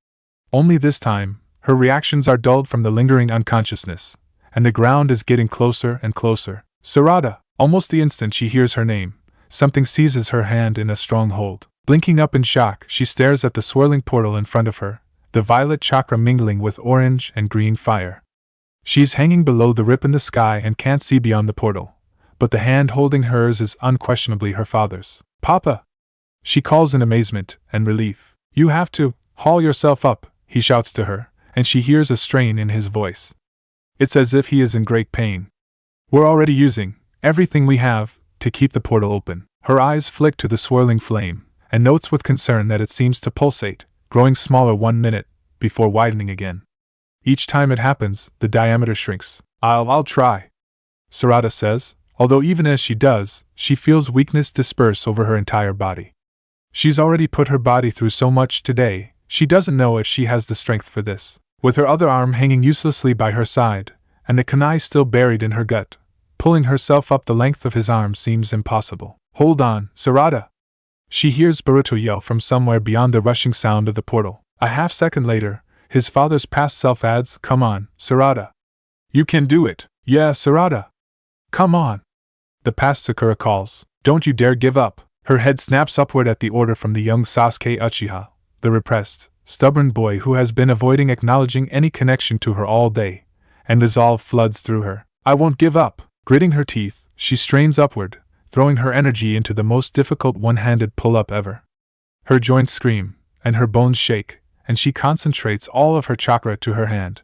Speaker 1: Only this time, her reactions are dulled from the lingering unconsciousness, and the ground is getting closer and closer. Sarada! Almost the instant she hears her name, something seizes her hand in a strong hold. Blinking up in shock, she stares at the swirling portal in front of her, the violet chakra mingling with orange and green fire. She's hanging below the rip in the sky and can't see beyond the portal, but the hand holding hers is unquestionably her father's. Papa! She calls in amazement and relief. You have to haul yourself up, he shouts to her, and she hears a strain in his voice. It's as if he is in great pain. We're already using everything we have to keep the portal open. Her eyes flick to the swirling flame, and notes with concern that it seems to pulsate, growing smaller 1 minute, before widening again. Each time it happens, the diameter shrinks. I'll try, Sarada says, although even as she does, she feels weakness disperse over her entire body. She's already put her body through so much today, she doesn't know if she has the strength for this. With her other arm hanging uselessly by her side, and the kunai still buried in her gut, pulling herself up the length of his arm seems impossible. Hold on, Sarada! She hears Boruto yell from somewhere beyond the rushing sound of the portal. A half-second later, his father's past self adds, Come on, Sarada. You can do it. Yeah, Sarada. Come on. The past Sakura calls. Don't you dare give up. Her head snaps upward at the order from the young Sasuke Uchiha, the repressed, stubborn boy who has been avoiding acknowledging any connection to her all day, and resolve floods through her. I won't give up. Gritting her teeth, she strains upward, throwing her energy into the most difficult one-handed pull-up ever. Her joints scream, and her bones shake, and she concentrates all of her chakra to her hand.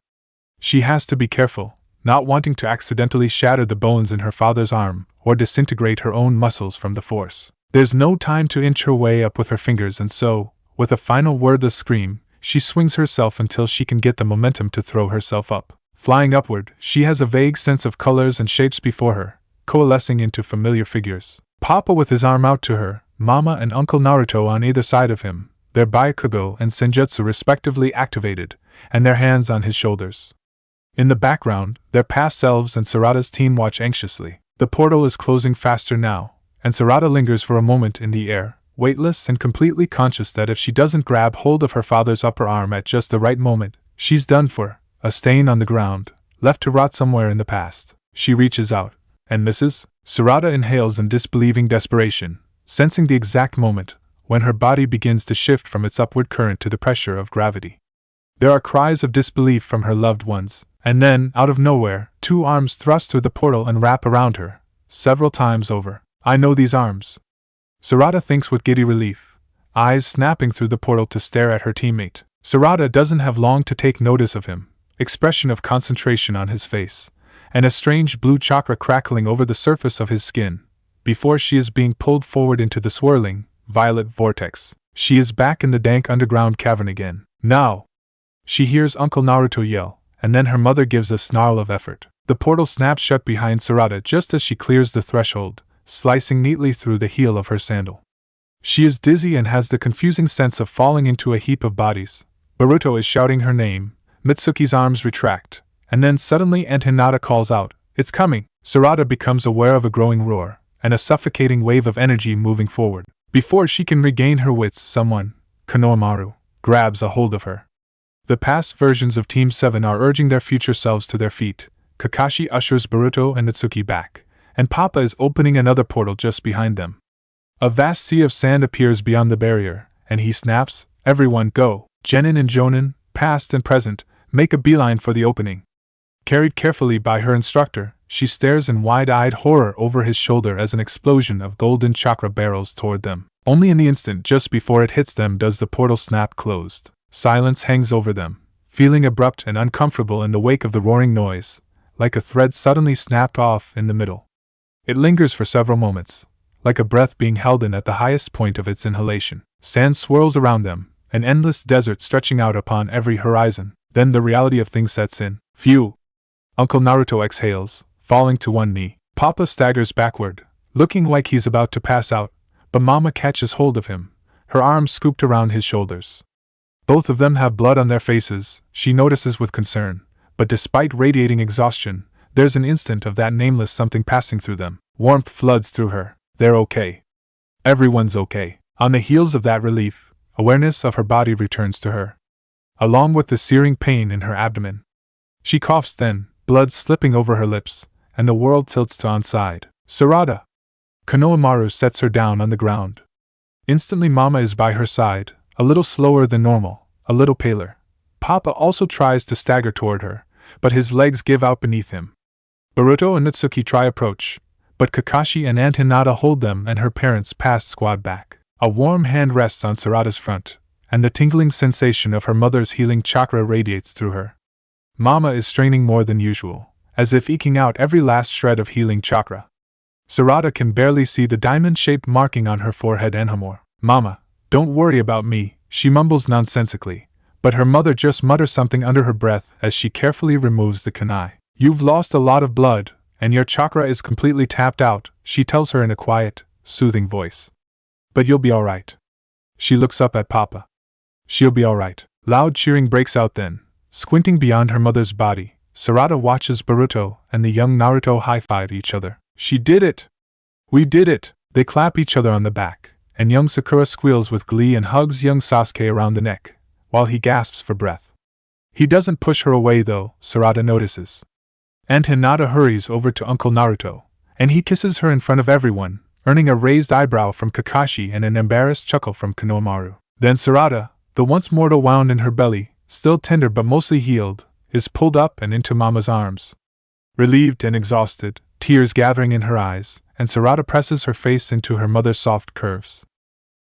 Speaker 1: She has to be careful, not wanting to accidentally shatter the bones in her father's arm, or disintegrate her own muscles from the force. There's no time to inch her way up with her fingers, and so, with a final wordless scream, she swings herself until she can get the momentum to throw herself up. Flying upward, she has a vague sense of colors and shapes before her, coalescing into familiar figures. Papa with his arm out to her, Mama and Uncle Naruto on either side of him, their Byakugo and Senjutsu respectively activated, and their hands on his shoulders. In the background, their past selves and Sarada's team watch anxiously. The portal is closing faster now, and Sarada lingers for a moment in the air, weightless and completely conscious that if she doesn't grab hold of her father's upper arm at just the right moment, she's done for, a stain on the ground, left to rot somewhere in the past. She reaches out, and misses. Sarada inhales in disbelieving desperation, sensing the exact moment when her body begins to shift from its upward current to the pressure of gravity. There are cries of disbelief from her loved ones, and then, out of nowhere, two arms thrust through the portal and wrap around her, several times over. I know these arms. Sarada thinks with giddy relief, eyes snapping through the portal to stare at her teammate. Sarada doesn't have long to take notice of him, expression of concentration on his face, and a strange blue chakra crackling over the surface of his skin, before she is being pulled forward into the swirling, violet vortex. She is back in the dank underground cavern again. Now! She hears Uncle Naruto yell, and then her mother gives a snarl of effort. The portal snaps shut behind Sarada just as she clears the threshold, slicing neatly through the heel of her sandal. She is dizzy and has the confusing sense of falling into a heap of bodies, Boruto is shouting her name, Mitsuki's arms retract, and then suddenly Aunt Hinata calls out, "It's coming!" Sarada becomes aware of a growing roar, and a suffocating wave of energy moving forward. Before she can regain her wits, someone, Konohamaru, grabs a hold of her. The past versions of Team 7 are urging their future selves to their feet. Kakashi ushers Boruto and Natsuki back, and Papa is opening another portal just behind them. A vast sea of sand appears beyond the barrier, and he snaps, "Everyone go!" Genin and Jonin, past and present, make a beeline for the opening. Carried carefully by her instructor, she stares in wide-eyed horror over his shoulder as an explosion of golden chakra barrels toward them. Only in the instant just before it hits them does the portal snap closed. Silence hangs over them, feeling abrupt and uncomfortable in the wake of the roaring noise, like a thread suddenly snapped off in the middle. It lingers for several moments, like a breath being held in at the highest point of its inhalation. Sand swirls around them, an endless desert stretching out upon every horizon. Then the reality of things sets in. Phew! Uncle Naruto exhales, falling to one knee. Papa staggers backward, looking like he's about to pass out, but Mama catches hold of him, her arms scooped around his shoulders. Both of them have blood on their faces, she notices with concern, but despite radiating exhaustion, there's an instant of that nameless something passing through them. Warmth floods through her. They're okay. Everyone's okay. On the heels of that relief, awareness of her body returns to her, along with the searing pain in her abdomen. She coughs then, blood slipping over her lips, and the world tilts to one side. "Sarada!" Konohamaru sets her down on the ground. Instantly Mama is by her side, a little slower than normal, a little paler. Papa also tries to stagger toward her, but his legs give out beneath him. Boruto and Natsuki try approach, but Kakashi and Aunt Hinata hold them and her parents past squad back. A warm hand rests on Sarada's front, and the tingling sensation of her mother's healing chakra radiates through her. Mama is straining more than usual, as if eking out every last shred of healing chakra. Sarada can barely see the diamond-shaped marking on her forehead and more. "Mama, don't worry about me," she mumbles nonsensically, but her mother just mutters something under her breath as she carefully removes the kunai. "You've lost a lot of blood, and your chakra is completely tapped out," she tells her in a quiet, soothing voice. "But you'll be alright." She looks up at Papa. "She'll be alright." Loud cheering breaks out then. Squinting beyond her mother's body, Sarada watches Boruto and the young Naruto high-five each other. "She did it! We did it!" They clap each other on the back, and young Sakura squeals with glee and hugs young Sasuke around the neck, while he gasps for breath. He doesn't push her away though, Sarada notices. Aunt Hinata hurries over to Uncle Naruto, and he kisses her in front of everyone, earning a raised eyebrow from Kakashi and an embarrassed chuckle from Konohamaru. Then Sarada, the once mortal wound in her belly, still tender but mostly healed, is pulled up and into Mama's arms. Relieved and exhausted, tears gathering in her eyes, and Sarada presses her face into her mother's soft curves.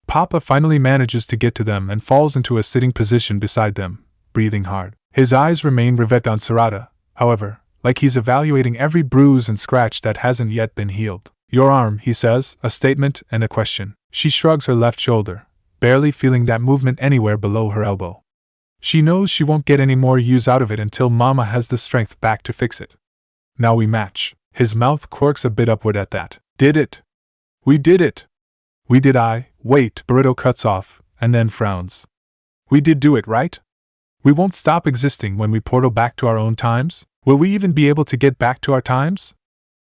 Speaker 1: Papa finally manages to get to them and falls into a sitting position beside them, breathing hard. His eyes remain rivet on Sarada, however, like he's evaluating every bruise and scratch that hasn't yet been healed. "Your arm," he says, a statement and a question. She shrugs her left shoulder, barely feeling that movement anywhere below her elbow. She knows she won't get any more use out of it until Mama has the strength back to fix it. "Now we match." His mouth quirks a bit upward at that. "Did it? We did it!" "We did wait," Boruto cuts off, and then frowns. "We did do it, right? We won't stop existing when we portal back to our own times? Will we even be able to get back to our times?"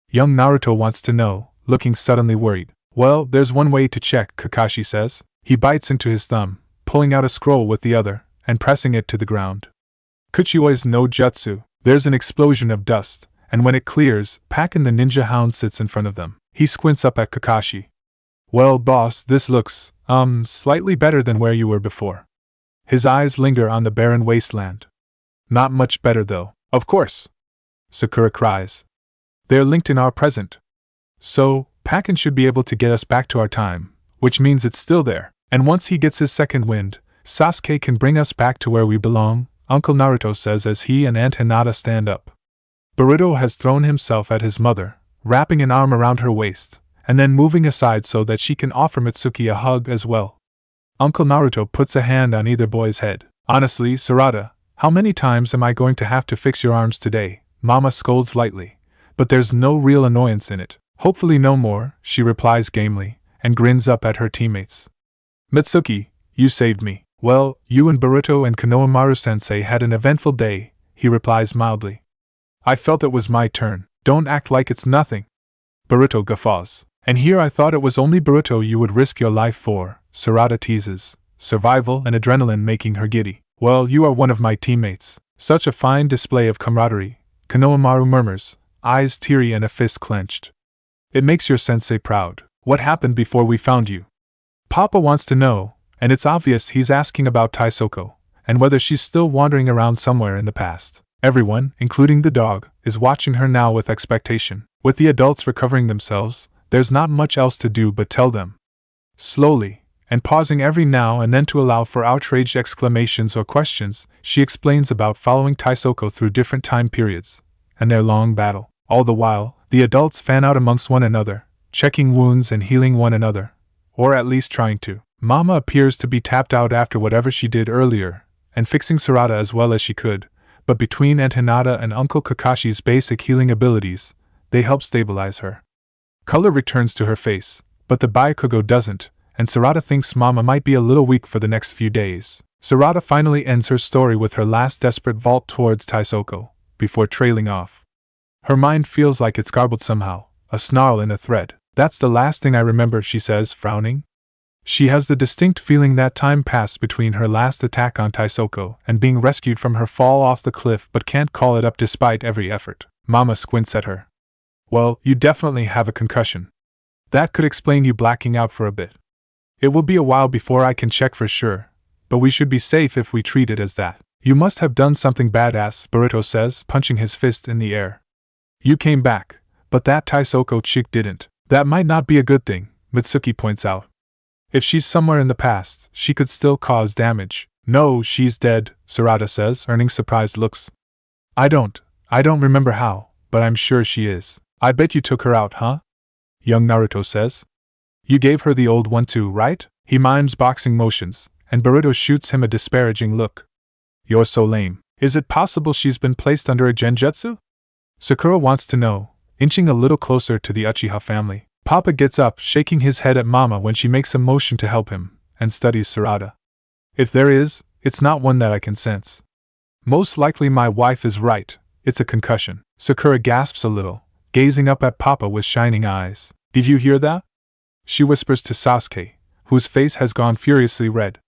Speaker 1: Young Naruto wants to know, looking suddenly worried. "Well, there's one way to check," Kakashi says. He bites into his thumb, pulling out a scroll with the other, and pressing it to the ground. Kuchihoi's no jutsu. There's an explosion of dust, and when it clears, Pakken the ninja hound sits in front of them. He squints up at Kakashi. "Well, boss, this looks, slightly better than where you were before." His eyes linger on the barren wasteland. "Not much better though." "Of course!" Sakura cries. "They're linked in our present. So, Pakken should be able to get us back to our time, which means it's still there. And once he gets his second wind, Sasuke can bring us back to where we belong," Uncle Naruto says as he and Aunt Hinata stand up. Boruto has thrown himself at his mother, wrapping an arm around her waist, and then moving aside so that she can offer Mitsuki a hug as well. Uncle Naruto puts a hand on either boy's head. "Honestly, Sarada, how many times am I going to have to fix your arms today?" Mama scolds lightly, but there's no real annoyance in it. "Hopefully no more," she replies gamely, and grins up at her teammates. "Mitsuki, you saved me." Well, you and Boruto and Konohamaru-sensei had an eventful day, he replies mildly. I felt it was my turn. Don't act like it's nothing. Boruto guffaws. And here I thought it was only Boruto you would risk your life for, Sarada teases, survival and adrenaline making her giddy. Well, you are one of my teammates. Such a fine display of camaraderie, Konohamaru murmurs, eyes teary and a fist clenched. It makes your sensei proud. What happened before we found you? Papa wants to know, and it's obvious he's asking about Tyoko, and whether she's still wandering around somewhere in the past. Everyone, including the dog, is watching her now with expectation. With the adults recovering themselves, there's not much else to do but tell them. Slowly, and pausing every now and then to allow for outraged exclamations or questions, she explains about following Tyoko through different time periods, and their long battle. All the while, the adults fan out amongst one another, checking wounds and healing one another, or at least trying to. Mama appears to be tapped out after whatever she did earlier, and fixing Sarada as well as she could, but between Aunt Hinata and Uncle Kakashi's basic healing abilities, they help stabilize her. Color returns to her face, but the Byakugo doesn't, and Sarada thinks Mama might be a little weak for the next few days. Sarada finally ends her story with her last desperate vault towards Tyoko, before trailing off. Her mind feels like it's garbled somehow, a snarl in a thread. That's the last thing I remember, she says, frowning. She has the distinct feeling that time passed between her last attack on Tyoko and being rescued from her fall off the cliff, but can't call it up despite every effort. Mama squints at her. Well, you definitely have a concussion. That could explain you blacking out for a bit. It will be a while before I can check for sure, but we should be safe if we treat it as that. You must have done something badass, Boruto says, punching his fist in the air. You came back, but that Tyoko chick didn't. That might not be a good thing, Mitsuki points out. If she's somewhere in the past, she could still cause damage. No, she's dead, Sarada says, earning surprised looks. I don't remember how, but I'm sure she is. I bet you took her out, huh? Young Naruto says. You gave her the old one too, right? He mimes boxing motions, and Boruto shoots him a disparaging look. You're so lame. Is it possible she's been placed under a genjutsu? Sakura wants to know, inching a little closer to the Uchiha family. Papa gets up, shaking his head at Mama when she makes a motion to help him, and studies Sarada. If there is, it's not one that I can sense. Most likely my wife is right, it's a concussion. Sakura gasps a little, gazing up at Papa with shining eyes. Did you hear that? She whispers to Sasuke, whose face has gone furiously red.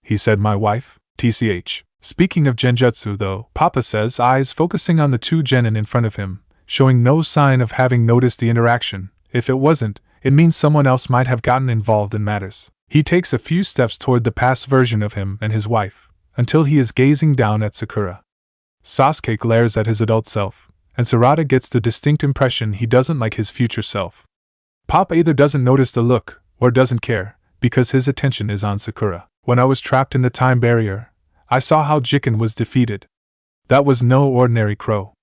Speaker 1: He said my wife, TCH. Speaking of genjutsu though, Papa says, eyes focusing on the two genin in front of him, showing no sign of having noticed the interaction. If it wasn't, it means someone else might have gotten involved in matters. He takes a few steps toward the past version of him and his wife, until he is gazing down at Sakura. Sasuke glares at his adult self, and Sarada gets the distinct impression he doesn't like his future self. Papa either doesn't notice the look, or doesn't care, because his attention is on Sakura. When I was trapped in the time barrier, I saw how Jiken was defeated. That was no ordinary crow.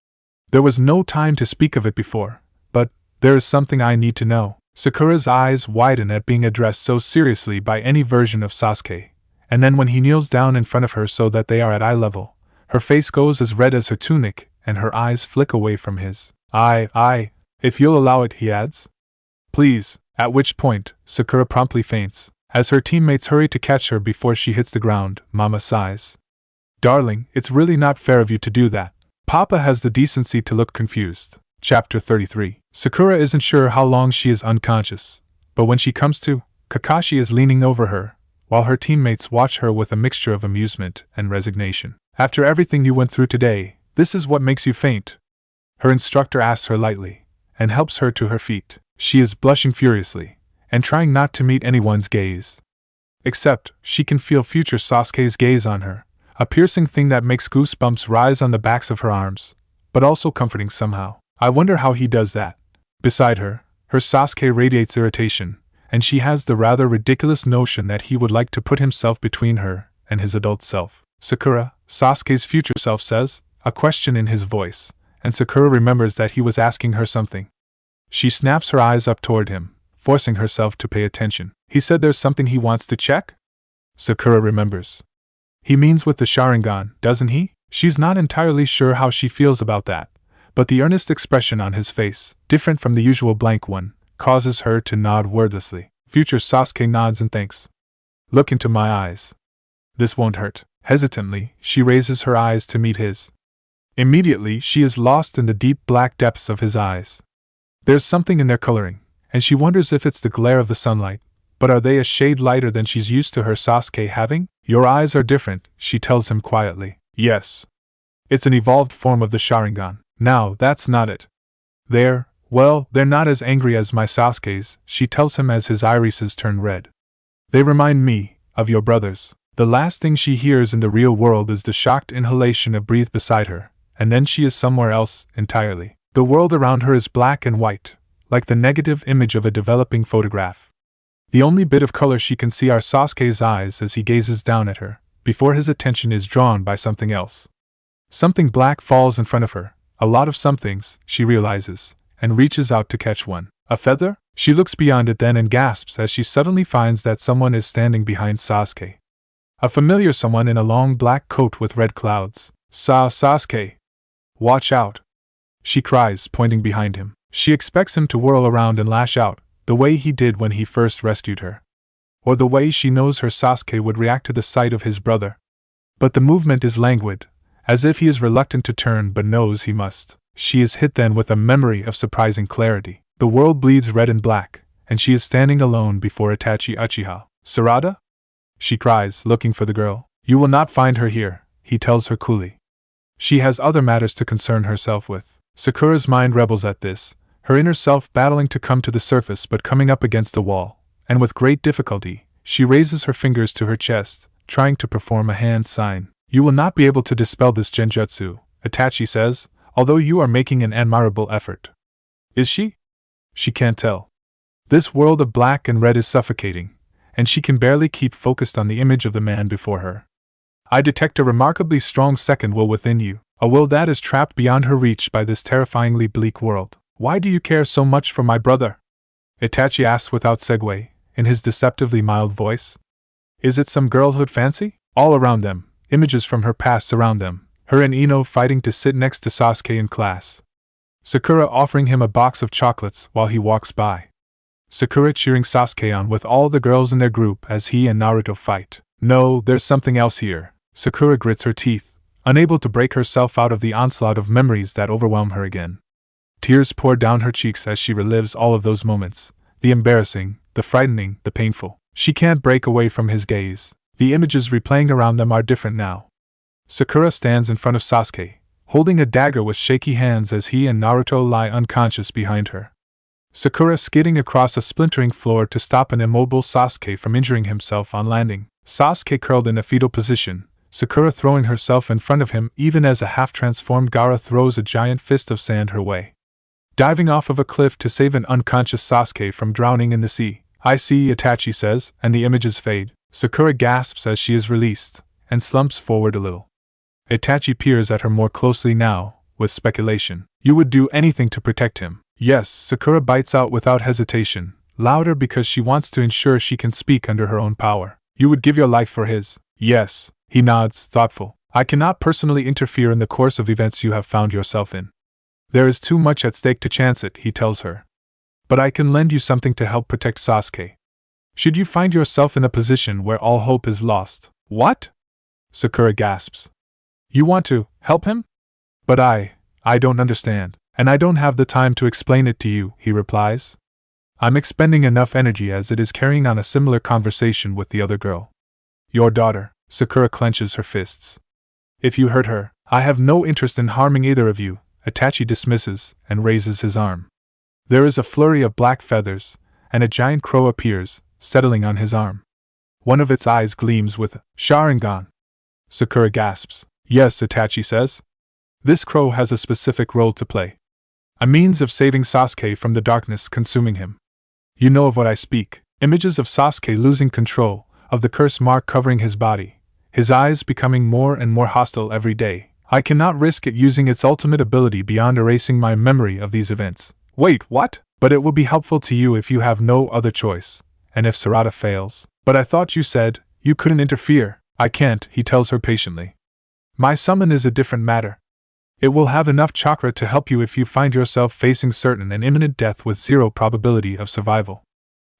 Speaker 1: There was no time to speak of it before, but there is something I need to know. Sakura's eyes widen at being addressed so seriously by any version of Sasuke, and then when he kneels down in front of her so that they are at eye level, her face goes as red as her tunic, and her eyes flick away from his. If you'll allow it, he adds. Please, at which point, Sakura promptly faints. As her teammates hurry to catch her before she hits the ground, Mama sighs. Darling, it's really not fair of you to do that. Papa has the decency to look confused. Chapter 33. Sakura isn't sure how long she is unconscious, but when she comes to, Kakashi is leaning over her, while her teammates watch her with a mixture of amusement and resignation. After everything you went through today, this is what makes you faint? Her instructor asks her lightly, and helps her to her feet. She is blushing furiously, and trying not to meet anyone's gaze. Except, she can feel future Sasuke's gaze on her, a piercing thing that makes goosebumps rise on the backs of her arms, but also comforting somehow. I wonder how he does that. Beside her, her Sasuke radiates irritation, and she has the rather ridiculous notion that he would like to put himself between her and his adult self. Sakura, Sasuke's future self says, a question in his voice, and Sakura remembers that he was asking her something. She snaps her eyes up toward him, forcing herself to pay attention. He said there's something he wants to check? Sakura remembers. He means with the Sharingan, doesn't he? She's not entirely sure how she feels about that, but the earnest expression on his face, different from the usual blank one, causes her to nod wordlessly. Future Sasuke nods and thanks. Look into my eyes. This won't hurt. Hesitantly, she raises her eyes to meet his. Immediately, she is lost in the deep black depths of his eyes. There's something in their coloring, and she wonders if it's the glare of the sunlight, but are they a shade lighter than she's used to her Sasuke having? Your eyes are different, she tells him quietly. Yes. It's an evolved form of the Sharingan. Now, that's not it. They're not as angry as my Sasuke's, she tells him as his irises turn red. They remind me of your brothers. The last thing she hears in the real world is the shocked inhalation of breath beside her, and then she is somewhere else entirely. The world around her is black and white, like the negative image of a developing photograph. The only bit of color she can see are Sasuke's eyes as he gazes down at her, before his attention is drawn by something else. Something black falls in front of her, a lot of somethings, she realizes, and reaches out to catch one. A feather? She looks beyond it then and gasps as she suddenly finds that someone is standing behind Sasuke. A familiar someone in a long black coat with red clouds. Sasuke! Watch out! She cries, pointing behind him. She expects him to whirl around and lash out, the way he did when he first rescued her. Or the way she knows her Sasuke would react to the sight of his brother. But the movement is languid, as if he is reluctant to turn but knows he must. She is hit then with a memory of surprising clarity. The world bleeds red and black, and she is standing alone before Itachi Uchiha. Sarada? She cries, looking for the girl. You will not find her here, he tells her coolly. She has other matters to concern herself with. Sakura's mind rebels at this, her inner self battling to come to the surface but coming up against a wall, and with great difficulty, she raises her fingers to her chest, trying to perform a hand sign. You will not be able to dispel this genjutsu, Itachi says, although you are making an admirable effort. Is she? She can't tell. This world of black and red is suffocating, and she can barely keep focused on the image of the man before her. I detect a remarkably strong second will within you, a will that is trapped beyond her reach by this terrifyingly bleak world. Why do you care so much for my brother? Itachi asks without segue, in his deceptively mild voice. Is it some girlhood fancy? All around them, images from her past surround them, her and Ino fighting to sit next to Sasuke in class. Sakura offering him a box of chocolates while he walks by. Sakura cheering Sasuke on with all the girls in their group as he and Naruto fight. No, there's something else here. Sakura grits her teeth, unable to break herself out of the onslaught of memories that overwhelm her again. Tears pour down her cheeks as she relives all of those moments, the embarrassing, the frightening, the painful. She can't break away from his gaze. The images replaying around them are different now. Sakura stands in front of Sasuke, holding a dagger with shaky hands as he and Naruto lie unconscious behind her. Sakura skidding across a splintering floor to stop an immobile Sasuke from injuring himself on landing. Sasuke curled in a fetal position, Sakura throwing herself in front of him even as a half-transformed Gaara throws a giant fist of sand her way. Diving off of a cliff to save an unconscious Sasuke from drowning in the sea. I see, Itachi says, and the images fade. Sakura gasps as she is released, and slumps forward a little. Itachi peers at her more closely now, with speculation. You would do anything to protect him. Yes, Sakura bites out without hesitation, louder because she wants to ensure she can speak under her own power. You would give your life for his. Yes, he nods, thoughtful. I cannot personally interfere in the course of events you have found yourself in. There is too much at stake to chance it, he tells her. But I can lend you something to help protect Sasuke. Should you find yourself in a position where all hope is lost. What? Sakura gasps. You want to help him? But I don't understand, and I don't have the time to explain it to you, he replies. I'm expending enough energy as it is carrying on a similar conversation with the other girl. Your daughter. Sakura clenches her fists. If you hurt her, I have no interest in harming either of you, Itachi dismisses and raises his arm. There is a flurry of black feathers, and a giant crow appears, settling on his arm. One of its eyes gleams with Sharingan. Sakura gasps. Yes, Itachi says. This crow has a specific role to play. A means of saving Sasuke from the darkness consuming him. You know of what I speak. Images of Sasuke losing control, of the curse mark covering his body, his eyes becoming more and more hostile every day. I cannot risk it using its ultimate ability beyond erasing my memory of these events. Wait, what? But it will be helpful to you if you have no other choice, and if Sarada fails. But I thought you said you couldn't interfere. I can't, he tells her patiently. My summon is a different matter. It will have enough chakra to help you if you find yourself facing certain and imminent death with zero probability of survival.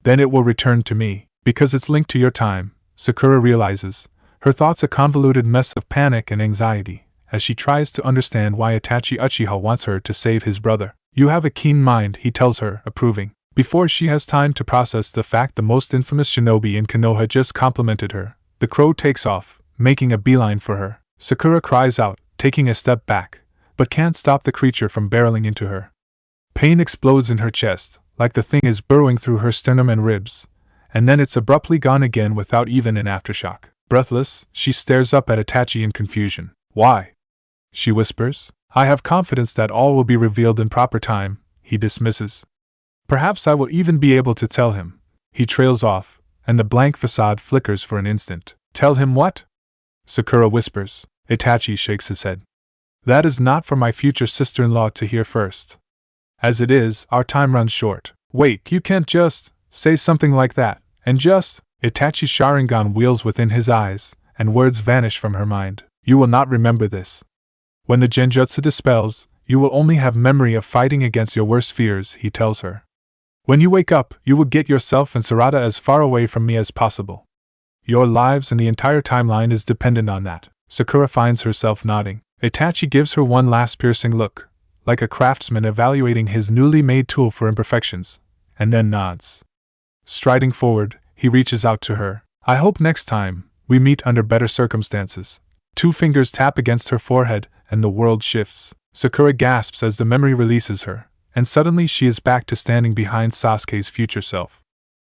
Speaker 1: Then it will return to me, because it's linked to your time, Sakura realizes, her thoughts a convoluted mess of panic and anxiety, as she tries to understand why Itachi Uchiha wants her to save his brother. You have a keen mind, he tells her, approving. Before she has time to process the fact the most infamous shinobi in Konoha just complimented her, the crow takes off, making a beeline for her. Sakura cries out, taking a step back, but can't stop the creature from barreling into her. Pain explodes in her chest, like the thing is burrowing through her sternum and ribs, and then it's abruptly gone again without even an aftershock. Breathless, she stares up at Itachi in confusion. Why? She whispers. I have confidence that all will be revealed in proper time, he dismisses. Perhaps I will even be able to tell him. He trails off, and the blank facade flickers for an instant. Tell him what? Sakura whispers. Itachi shakes his head. That is not for my future sister-in-law to hear first. As it is, our time runs short. Wait, you can't just say something like that, and just… Itachi's Sharingan wheels within his eyes, and words vanish from her mind. You will not remember this. When the genjutsu dispels, you will only have memory of fighting against your worst fears, he tells her. When you wake up, you will get yourself and Sarada as far away from me as possible. Your lives and the entire timeline is dependent on that. Sakura finds herself nodding. Itachi gives her one last piercing look, like a craftsman evaluating his newly made tool for imperfections, and then nods. Striding forward, he reaches out to her. I hope next time we meet under better circumstances. 2 fingers tap against her forehead, and the world shifts. Sakura gasps as the memory releases her, and suddenly she is back to standing behind Sasuke's future self.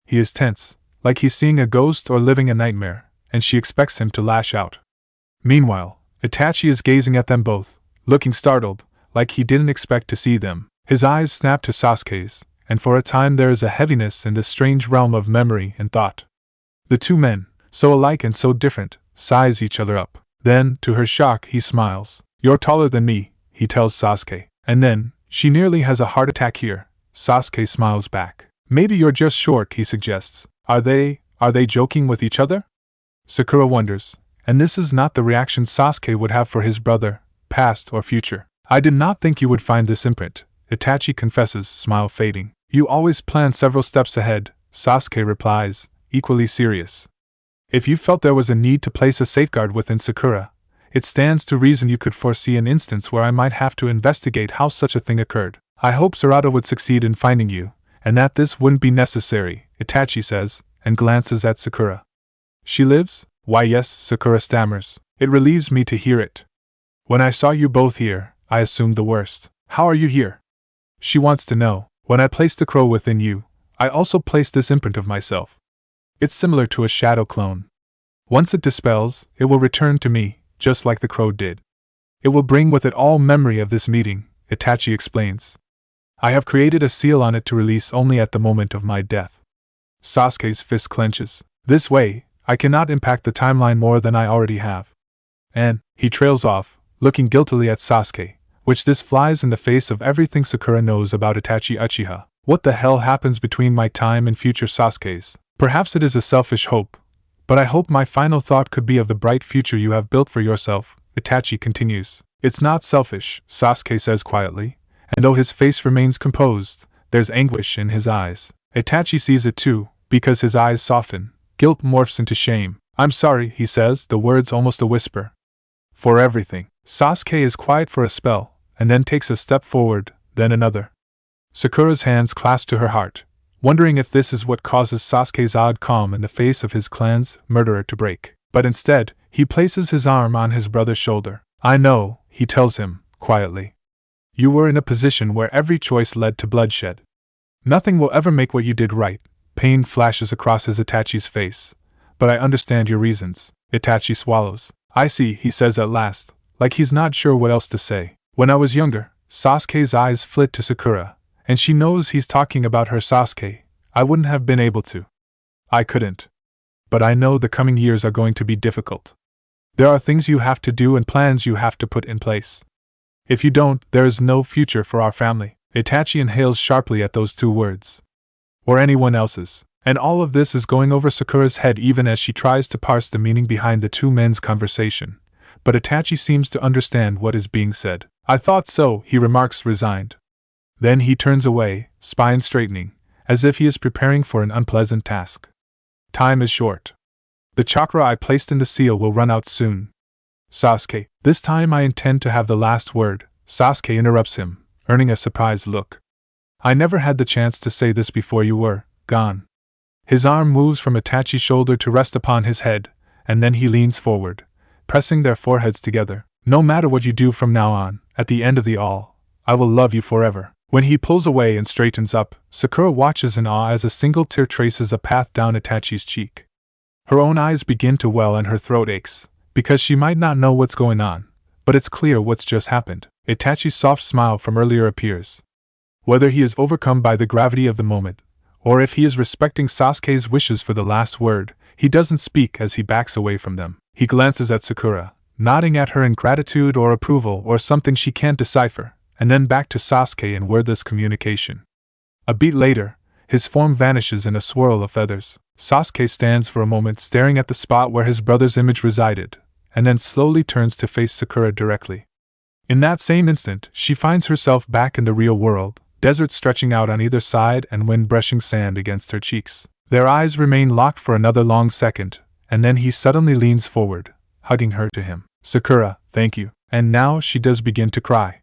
Speaker 1: He is tense, like he's seeing a ghost or living a nightmare, and she expects him to lash out. Meanwhile, Itachi is gazing at them both, looking startled, like he didn't expect to see them. His eyes snap to Sasuke's, and for a time there is a heaviness in this strange realm of memory and thought. The 2 men, so alike and so different, size each other up. Then, to her shock, he smiles. You're taller than me, he tells Sasuke. And then, she nearly has a heart attack here. Sasuke smiles back. Maybe you're just short, he suggests. Are they joking with each other? Sakura wonders, and this is not the reaction Sasuke would have for his brother, past or future. I did not think you would find this imprint, Itachi confesses, smile fading. You always plan several steps ahead, Sasuke replies, equally serious. If you felt there was a need to place a safeguard within Sakura, it stands to reason you could foresee an instance where I might have to investigate how such a thing occurred. I hope Sarada would succeed in finding you, and that this wouldn't be necessary, Itachi says, and glances at Sakura. She lives? Why yes, Sakura stammers. It relieves me to hear it. When I saw you both here, I assumed the worst. How are you here? She wants to know. When I placed the crow within you, I also placed this imprint of myself. It's similar to a shadow clone. Once it dispels, it will return to me, just like the crow did. It will bring with it all memory of this meeting, Itachi explains. I have created a seal on it to release only at the moment of my death. Sasuke's fist clenches. This way, I cannot impact the timeline more than I already have. And, he trails off, looking guiltily at Sasuke, which this flies in the face of everything Sakura knows about Itachi Uchiha. What the hell happens between my time and future Sasuke's? Perhaps it is a selfish hope, but I hope my final thought could be of the bright future you have built for yourself, Itachi continues. It's not selfish, Sasuke says quietly, and though his face remains composed, there's anguish in his eyes. Itachi sees it too, because his eyes soften. Guilt morphs into shame. I'm sorry, he says, the words almost a whisper. For everything. Sasuke is quiet for a spell, and then takes a step forward, then another. Sakura's hands clasp to her heart, wondering if this is what causes Sasuke's odd calm in the face of his clan's murderer to break. But instead, he places his arm on his brother's shoulder. I know, he tells him, quietly. You were in a position where every choice led to bloodshed. Nothing will ever make what you did right. Pain flashes across his Itachi's face. But I understand your reasons. Itachi swallows. I see, he says at last, like he's not sure what else to say. When I was younger, Sasuke's eyes flit to Sakura, and she knows he's talking about her Sasuke. I wouldn't have been able to. I couldn't. But I know the coming years are going to be difficult. There are things you have to do and plans you have to put in place. If you don't, there is no future for our family. Itachi inhales sharply at those 2 words. Or anyone else's. And all of this is going over Sakura's head even as she tries to parse the meaning behind the 2 men's conversation. But Itachi seems to understand what is being said. I thought so, he remarks resigned. Then he turns away, spine straightening, as if he is preparing for an unpleasant task. Time is short. The chakra I placed in the seal will run out soon. Sasuke, this time I intend to have the last word. Sasuke interrupts him, earning a surprised look. I never had the chance to say this before you were gone. His arm moves from Itachi's shoulder to rest upon his head, and then he leans forward, pressing their foreheads together. No matter what you do from now on, at the end of the all, I will love you forever. When he pulls away and straightens up, Sakura watches in awe as a single tear traces a path down Itachi's cheek. Her own eyes begin to well and her throat aches, because she might not know what's going on, but it's clear what's just happened. Itachi's soft smile from earlier appears. Whether he is overcome by the gravity of the moment, or if he is respecting Sasuke's wishes for the last word, he doesn't speak as he backs away from them. He glances at Sakura, nodding at her in gratitude or approval or something she can't decipher, and then back to Sasuke in wordless communication. A beat later, his form vanishes in a swirl of feathers. Sasuke stands for a moment staring at the spot where his brother's image resided, and then slowly turns to face Sakura directly. In that same instant, she finds herself back in the real world, desert stretching out on either side and wind brushing sand against her cheeks. Their eyes remain locked for another long second, and then he suddenly leans forward, hugging her to him. Sakura, thank you. And now she does begin to cry.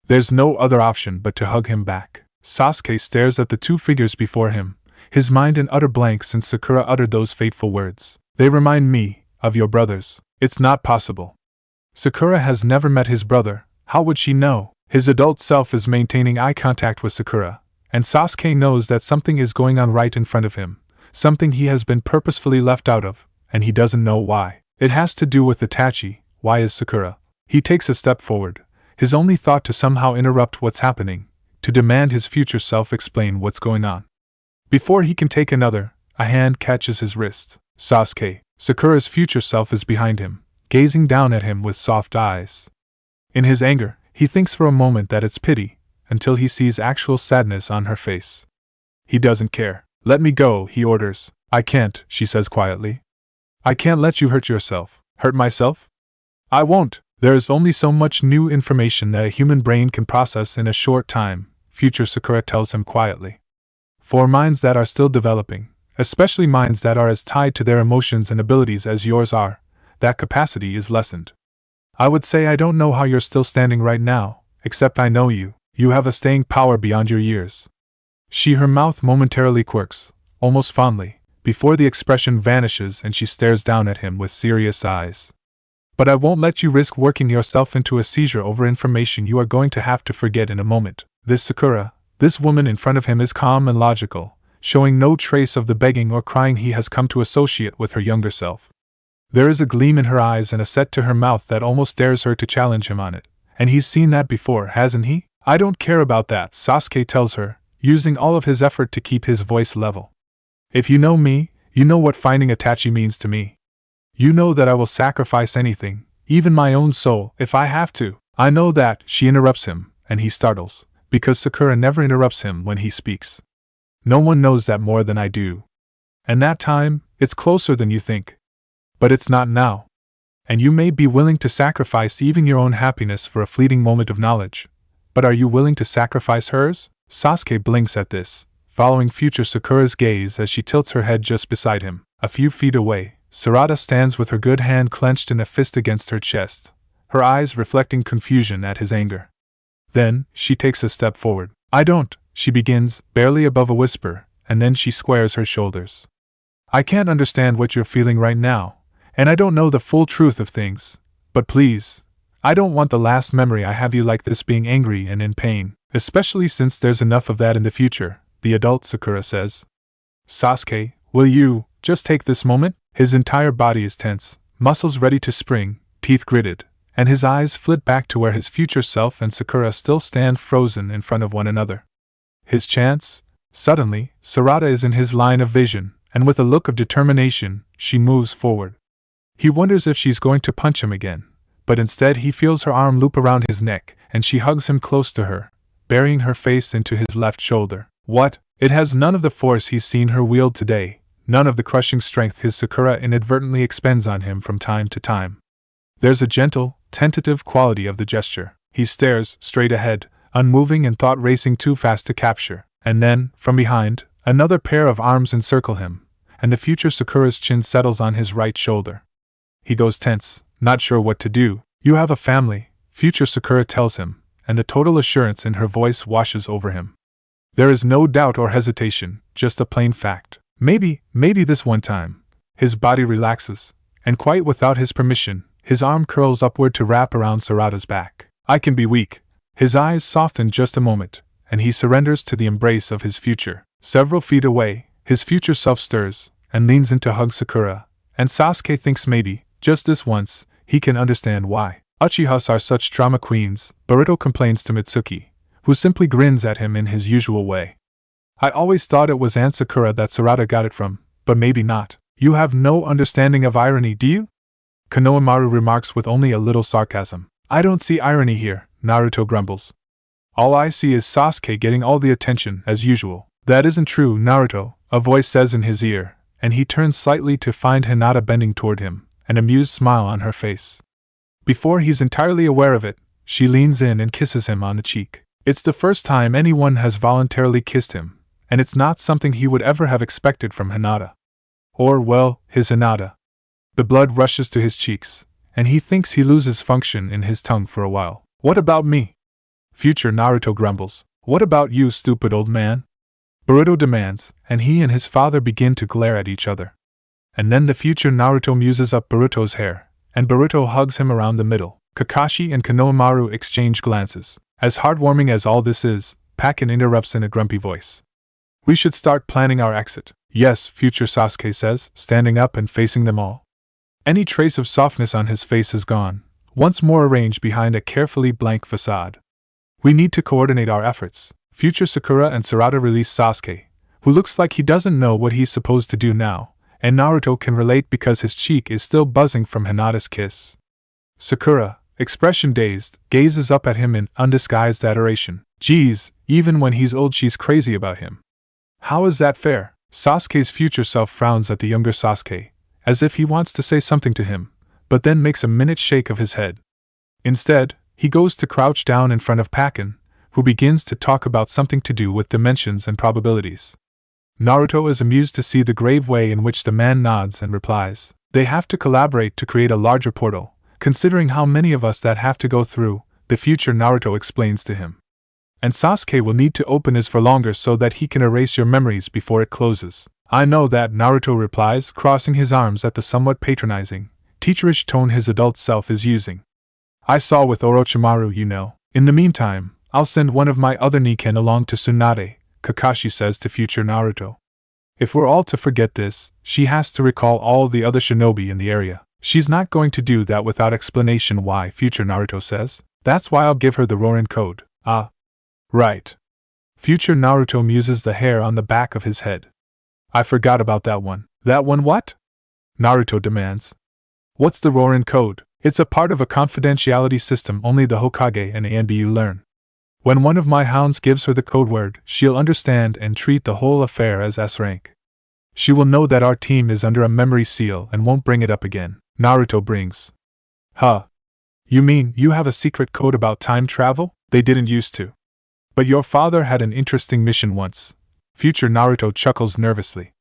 Speaker 1: There's no other option but to hug him back. Sasuke stares at the two figures before him, his mind in utter blank since Sakura uttered those fateful words. They remind me of your brothers. It's not possible. Sakura has never met his brother. How would she know? His adult self is maintaining eye contact with Sakura, and Sasuke knows that something is going on right in front of him, something he has been purposefully left out of, and he doesn't know why. It has to do with Itachi. Why is Sakura? He takes a step forward, his only thought to somehow interrupt what's happening, to demand his future self explain what's going on. Before he can take another, a hand catches his wrist. Sasuke. Sakura's future self is behind him, gazing down at him with soft eyes. In his anger, he thinks for a moment that it's pity, until he sees actual sadness on her face. He doesn't care. Let me go, he orders. I can't, she says quietly. I can't let you hurt yourself. Hurt myself? I won't. There is only so much new information that a human brain can process in a short time, future Sakura tells him quietly. For minds that are still developing, especially minds that are as tied to their emotions and abilities as yours are, that capacity is lessened. I would say I don't know how you're still standing right now, except I know you. You have a staying power beyond your years. Her mouth momentarily quirks, almost fondly, before the expression vanishes and she stares down at him with serious eyes. But I won't let you risk working yourself into a seizure over information you are going to have to forget in a moment. This Sakura, this woman in front of him is calm and logical, showing no trace of the begging or crying he has come to associate with her younger self. There is a gleam in her eyes and a set to her mouth that almost dares her to challenge him on it. And he's seen that before, hasn't he? I don't care about that, Sasuke tells her, using all of his effort to keep his voice level. If you know me, you know what finding Itachi means to me. You know that I will sacrifice anything, even my own soul, if I have to. I know that, she interrupts him, and he startles, because Sakura never interrupts him when he speaks. No one knows that more than I do. And that time, it's closer than you think. But it's not now. And you may be willing to sacrifice even your own happiness for a fleeting moment of knowledge. But are you willing to sacrifice hers? Sasuke blinks at this, following future Sakura's gaze as she tilts her head just beside him. A few feet away, Sarada stands with her good hand clenched in a fist against her chest, her eyes reflecting confusion at his anger. Then, she takes a step forward. I don't, she begins, barely above a whisper, and then she squares her shoulders. I can't understand what you're feeling right now, and I don't know the full truth of things, but please, I don't want the last memory I have you like this being angry and in pain, especially since there's enough of that in the future, the adult Sakura says. Sasuke, will you just take this moment? His entire body is tense, muscles ready to spring, teeth gritted, and his eyes flit back to where his future self and Sakura still stand frozen in front of one another. His chance? Suddenly, Sarada is in his line of vision, and with a look of determination, she moves forward. He wonders if she's going to punch him again, but instead he feels her arm loop around his neck, and she hugs him close to her, burying her face into his left shoulder. What? It has none of the force he's seen her wield today, none of the crushing strength his Sakura inadvertently expends on him from time to time. There's a gentle, tentative quality of the gesture. He stares straight ahead, unmoving and thought racing too fast to capture, and then, from behind, another pair of arms encircle him, and the future Sakura's chin settles on his right shoulder. He goes tense, not sure what to do. You have a family, future Sakura tells him, and the total assurance in her voice washes over him. There is no doubt or hesitation, just a plain fact. Maybe this one time. His body relaxes, and quite without his permission, his arm curls upward to wrap around Sarada's back. I can be weak. His eyes soften just a moment, and he surrenders to the embrace of his future. Several feet away, his future self stirs, and leans in to hug Sakura, and Sasuke thinks maybe, just this once, he can understand why. Uchihas are such drama queens, Boruto complains to Mitsuki, who simply grins at him in his usual way. I always thought it was Aunt Sakura that Sarada got it from, but maybe not. You have no understanding of irony, do you? Konohamaru remarks with only a little sarcasm. I don't see irony here, Naruto grumbles. All I see is Sasuke getting all the attention, as usual. That isn't true, Naruto, a voice says in his ear, and he turns slightly to find Hinata bending toward him, an amused smile on her face. Before he's entirely aware of it, she leans in and kisses him on the cheek. It's the first time anyone has voluntarily kissed him, and it's not something he would ever have expected from Hinata. Or, well, his Hinata. The blood rushes to his cheeks, and he thinks he loses function in his tongue for a while. What about me? Future Naruto grumbles. What about you, stupid old man? Boruto demands, and he and his father begin to glare at each other. And then the future Naruto muses up Boruto's hair, and Boruto hugs him around the middle. Kakashi and Konohamaru exchange glances. As heartwarming as all this is, Pakken interrupts in a grumpy voice. We should start planning our exit. Yes, future Sasuke says, standing up and facing them all. Any trace of softness on his face is gone, once more arranged behind a carefully blank facade. We need to coordinate our efforts. Future Sakura and Sarada release Sasuke, who looks like he doesn't know what he's supposed to do now, and Naruto can relate because his cheek is still buzzing from Hinata's kiss. Sakura, expression dazed, gazes up at him in undisguised adoration. Geez, even when he's old she's crazy about him. How is that fair? Sasuke's future self frowns at the younger Sasuke, as if he wants to say something to him, but then makes a minute shake of his head. Instead, he goes to crouch down in front of Pakken, who begins to talk about something to do with dimensions and probabilities. Naruto is amused to see the grave way in which the man nods and replies. They have to collaborate to create a larger portal, considering how many of us that have to go through, the future Naruto explains to him. And Sasuke will need to open his for longer so that he can erase your memories before it closes. I know that, Naruto replies, crossing his arms at the somewhat patronizing, teacherish tone his adult self is using. I saw with Orochimaru, you know. In the meantime, I'll send one of my other Niken along to Tsunade, Kakashi says to future Naruto. If we're all to forget this, she has to recall all the other shinobi in the area. She's not going to do that without explanation why, future Naruto says. That's why I'll give her the Rorin code. Ah. Right. Future Naruto muses the hair on the back of his head. I forgot about that one. That one what? Naruto demands. What's the Rorin code? It's a part of a confidentiality system only the Hokage and Anbu learn. When one of my hounds gives her the code word, she'll understand and treat the whole affair as S-rank. She will know that our team is under a memory seal and won't bring it up again. Naruto brings. Huh. You mean you have a secret code about time travel? They didn't used to. But your father had an interesting mission once. Future Naruto chuckles nervously.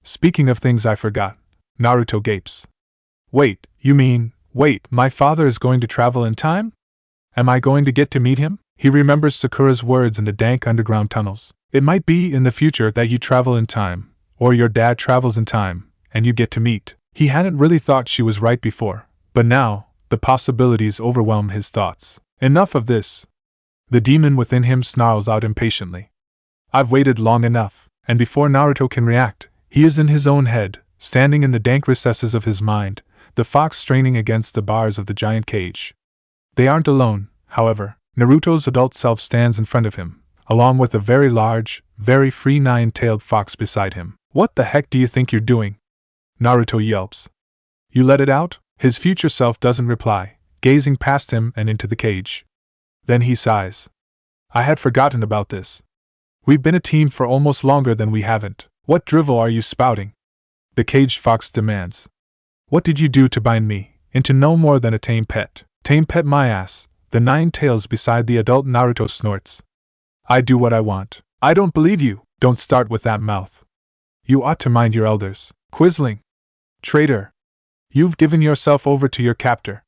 Speaker 1: Speaking of things I forgot, Naruto gapes. Wait, my father is going to travel in time? Am I going to get to meet him? He remembers Sakura's words in the dank underground tunnels. It might be in the future that you travel in time, or your dad travels in time, and you get to meet. He hadn't really thought she was right before, but now, the possibilities overwhelm his thoughts. Enough of this. The demon within him snarls out impatiently. I've waited long enough, and before Naruto can react, he is in his own head, standing in the dank recesses of his mind, the fox straining against the bars of the giant cage. They aren't alone, however. Naruto's adult self stands in front of him, along with a very large, very free nine-tailed fox beside him. What the heck do you think you're doing? Naruto yelps. You let it out? His future self doesn't reply, gazing past him and into the cage. Then he sighs. I had forgotten about this. We've been a team for almost longer than we haven't. What drivel are you spouting? The caged fox demands. What did you do to bind me into no more than a tame pet? Tame pet my ass, the nine tails beside the adult Naruto snorts. I do what I want. I don't believe you. Don't start with that mouth. You ought to mind your elders. Quisling! Traitor! You've given yourself over to your captor.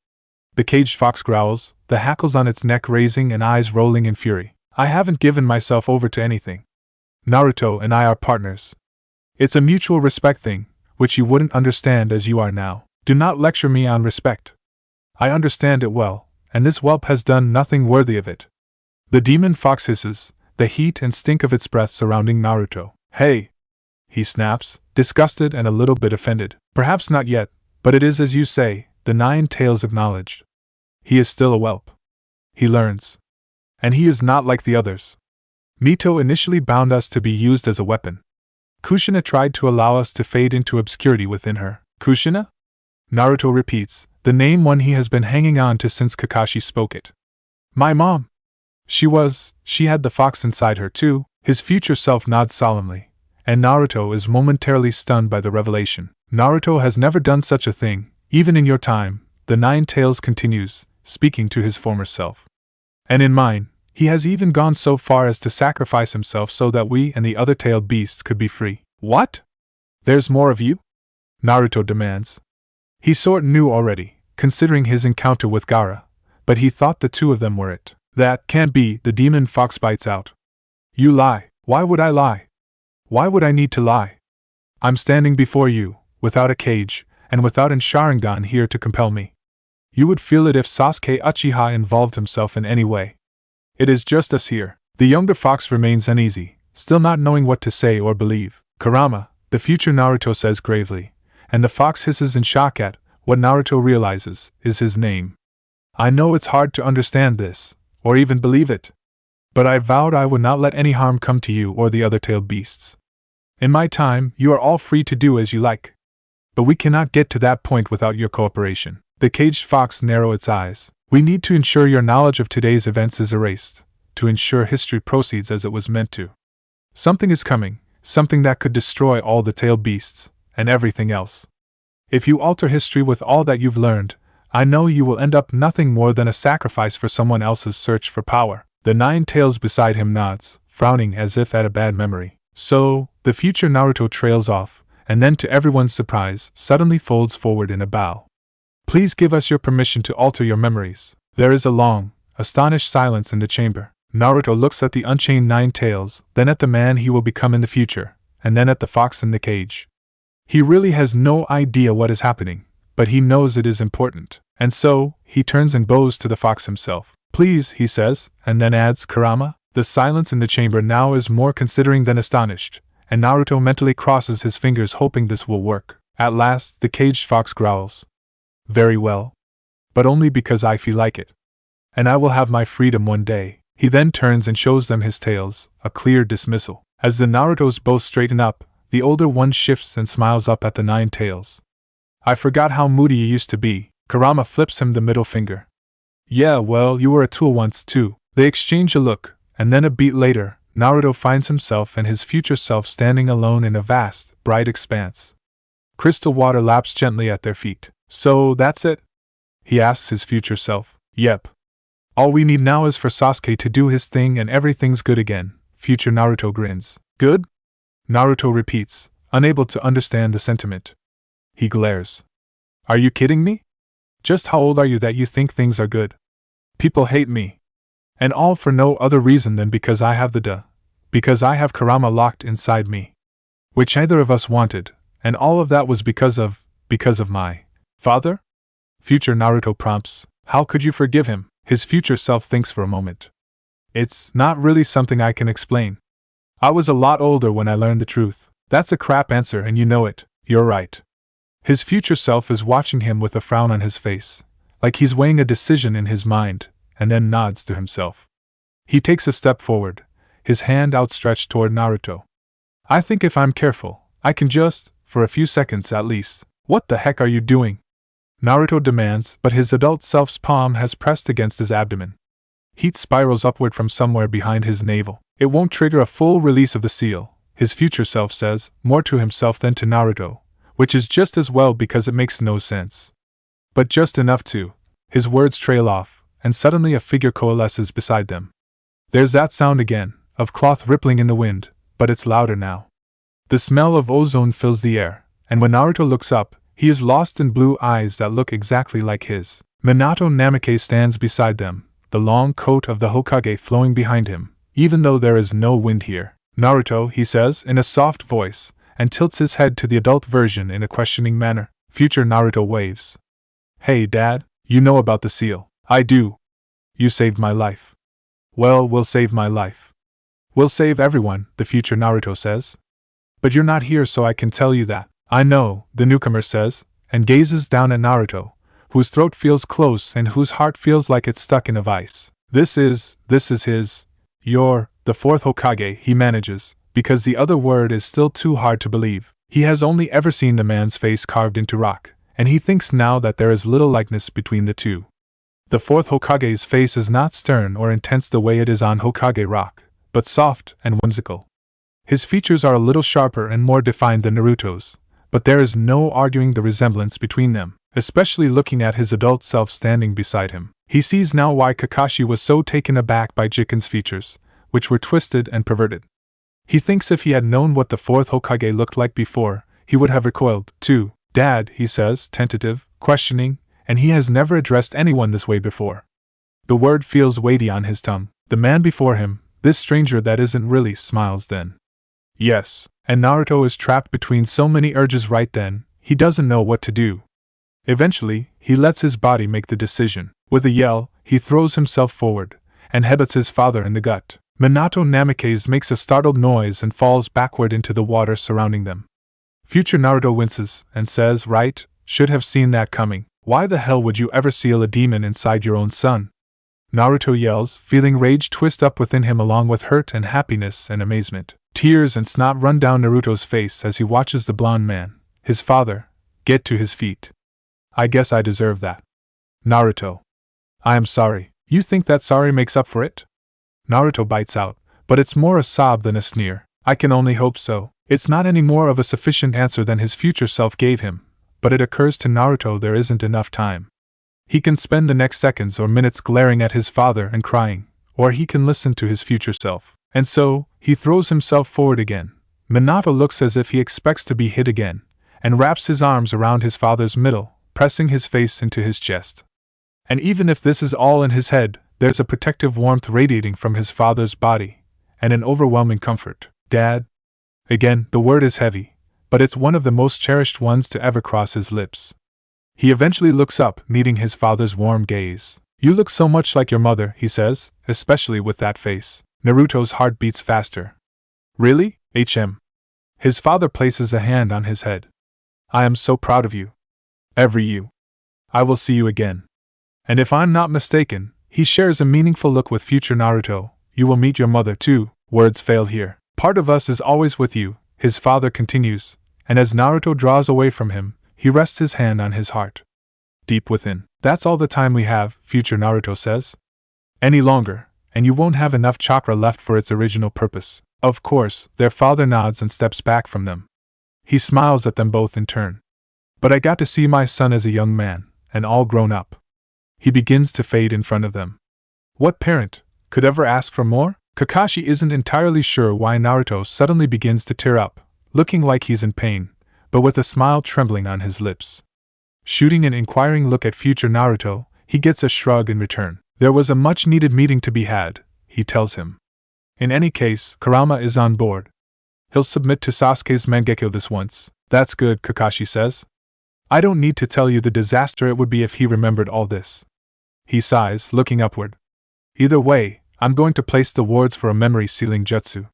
Speaker 1: The caged fox growls, the hackles on its neck raising and eyes rolling in fury. I haven't given myself over to anything. Naruto and I are partners. It's a mutual respect thing, which you wouldn't understand as you are now. Do not lecture me on respect. I understand it well, and this whelp has done nothing worthy of it. The demon fox hisses, the heat and stink of its breath surrounding Naruto. Hey! He snaps, disgusted and a little bit offended. Perhaps not yet, but it is as you say, the 9 tails acknowledged. He is still a whelp. He learns. And he is not like the others. Mito initially bound us to be used as a weapon. Kushina tried to allow us to fade into obscurity within her. Kushina? Naruto repeats, the name one he has been hanging on to since Kakashi spoke it. My mom! She had the fox inside her too. His future self nods solemnly, and Naruto is momentarily stunned by the revelation. Naruto has never done such a thing, even in your time, the 9 tails continues, speaking to his former self. And in mine, he has even gone so far as to sacrifice himself so that we and the other tailed beasts could be free. What? There's more of you? Naruto demands. He sort knew already, considering his encounter with Gaara, but he thought the 2 of them were it. That can't be, the demon fox bites out. You lie. Why would I lie? Why would I need to lie? I'm standing before you, without a cage, and without an Sharingan here to compel me. You would feel it if Sasuke Uchiha involved himself in any way. It is just us here. The younger fox remains uneasy, still not knowing what to say or believe. Kurama, the future Naruto says gravely, and the fox hisses in shock at what Naruto realizes is his name. I know it's hard to understand this, or even believe it, but I vowed I would not let any harm come to you or the other tailed beasts. In my time, you are all free to do as you like. But we cannot get to that point without your cooperation. The caged fox narrowed its eyes. We need to ensure your knowledge of today's events is erased, to ensure history proceeds as it was meant to. Something is coming, something that could destroy all the tailed beasts, and everything else. If you alter history with all that you've learned, I know you will end up nothing more than a sacrifice for someone else's search for power. The 9 tails beside him nods, frowning as if at a bad memory. So, the future Naruto trails off, and then to everyone's surprise, suddenly folds forward in a bow. Please give us your permission to alter your memories. There is a long, astonished silence in the chamber. Naruto looks at the unchained 9 tails, then at the man he will become in the future, and then at the fox in the cage. He really has no idea what is happening, but he knows it is important, and so, he turns and bows to the fox himself. Please, he says, and then adds, Kurama. The silence in the chamber now is more considering than astonished, and Naruto mentally crosses his fingers hoping this will work. At last, the caged fox growls. Very well. But only because I feel like it. And I will have my freedom one day. He then turns and shows them his tails, a clear dismissal. As the Narutos both straighten up, the older one shifts and smiles up at the 9 tails. I forgot how moody you used to be. Kurama flips him the middle finger. Yeah, well, you were a tool once too. They exchange a look, and then a beat later, Naruto finds himself and his future self standing alone in a vast, bright expanse. Crystal water laps gently at their feet. So, that's it? He asks his future self. Yep. All we need now is for Sasuke to do his thing and everything's good again. Future Naruto grins. Good? Naruto repeats, unable to understand the sentiment. He glares. Are you kidding me? Just how old are you that you think things are good? People hate me. And all for no other reason than because I have because I have Kurama locked inside me. Which neither of us wanted, and all of that was because of my father? Future Naruto prompts, how could you forgive him? His future self thinks for a moment. It's not really something I can explain. I was a lot older when I learned the truth. That's a crap answer and you know it. You're right. His future self is watching him with a frown on his face, like he's weighing a decision in his mind, and then nods to himself. He takes a step forward, his hand outstretched toward Naruto. I think if I'm careful, I can just, for a few seconds at least. What the heck are you doing? Naruto demands, but his adult self's palm has pressed against his abdomen. Heat spirals upward from somewhere behind his navel. It won't trigger a full release of the seal, his future self says, more to himself than to Naruto, which is just as well because it makes no sense. But just enough to. His words trail off, and suddenly a figure coalesces beside them. There's that sound again, of cloth rippling in the wind, but it's louder now. The smell of ozone fills the air, and when Naruto looks up, he is lost in blue eyes that look exactly like his. Minato Namikaze stands beside them, the long coat of the Hokage flowing behind him, even though there is no wind here. Naruto, he says in a soft voice, and tilts his head to the adult version in a questioning manner. Future Naruto waves. Hey Dad, you know about the seal. I do. You saved my life. Well, we'll save my life. We'll save everyone, the future Naruto says. But you're not here so I can tell you that. I know, the newcomer says, and gazes down at Naruto, whose throat feels close and whose heart feels like it's stuck in a vice. This is his. You're the fourth Hokage, he manages, because the other word is still too hard to believe. He has only ever seen the man's face carved into rock, and he thinks now that there is little likeness between the two. The fourth Hokage's face is not stern or intense the way it is on Hokage Rock, but soft and whimsical. His features are a little sharper and more defined than Naruto's, but there is no arguing the resemblance between them, especially looking at his adult self standing beside him. He sees now why Kakashi was so taken aback by Jiken's features, which were twisted and perverted. He thinks if he had known what the fourth Hokage looked like before, he would have recoiled, too. Dad, he says, tentative, questioning, and he has never addressed anyone this way before. The word feels weighty on his tongue. The man before him, this stranger that isn't really, smiles then. Yes, and Naruto is trapped between so many urges right then, he doesn't know what to do. Eventually, he lets his body make the decision. With a yell, he throws himself forward, and headbutts his father in the gut. Minato Namikaze makes a startled noise and falls backward into the water surrounding them. Future Naruto winces, and says, right, should have seen that coming. Why the hell would you ever seal a demon inside your own son? Naruto yells, feeling rage twist up within him along with hurt and happiness and amazement. Tears and snot run down Naruto's face as he watches the blonde man, his father, get to his feet. I guess I deserve that. Naruto. I am sorry. You think that sorry makes up for it? Naruto bites out, but it's more a sob than a sneer. I can only hope so. It's not any more of a sufficient answer than his future self gave him, but it occurs to Naruto there isn't enough time. He can spend the next seconds or minutes glaring at his father and crying, or he can listen to his future self. And so, he throws himself forward again. Minato looks as if he expects to be hit again, and wraps his arms around his father's middle, pressing his face into his chest. And even if this is all in his head, there's a protective warmth radiating from his father's body, and an overwhelming comfort. Dad? Again, the word is heavy, but it's one of the most cherished ones to ever cross his lips. He eventually looks up, meeting his father's warm gaze. You look so much like your mother, he says, especially with that face. Naruto's heart beats faster. Really? His father places a hand on his head. I am so proud of you. Every you. I will see you again. And if I'm not mistaken, he shares a meaningful look with future Naruto. You will meet your mother too. Words fail here. Part of us is always with you, his father continues, and as Naruto draws away from him, he rests his hand on his heart. Deep within. That's all the time we have, future Naruto says. Any longer, and you won't have enough chakra left for its original purpose. Of course, their father nods and steps back from them. He smiles at them both in turn. But I got to see my son as a young man, and all grown up. He begins to fade in front of them. What parent could ever ask for more? Kakashi isn't entirely sure why Naruto suddenly begins to tear up, looking like he's in pain, but with a smile trembling on his lips. Shooting an inquiring look at future Naruto, he gets a shrug in return. There was a much-needed meeting to be had, he tells him. In any case, Kurama is on board. He'll submit to Sasuke's Mangekyo this once. That's good, Kakashi says. I don't need to tell you the disaster it would be if he remembered all this. He sighs, looking upward. Either way, I'm going to place the wards for a memory sealing jutsu.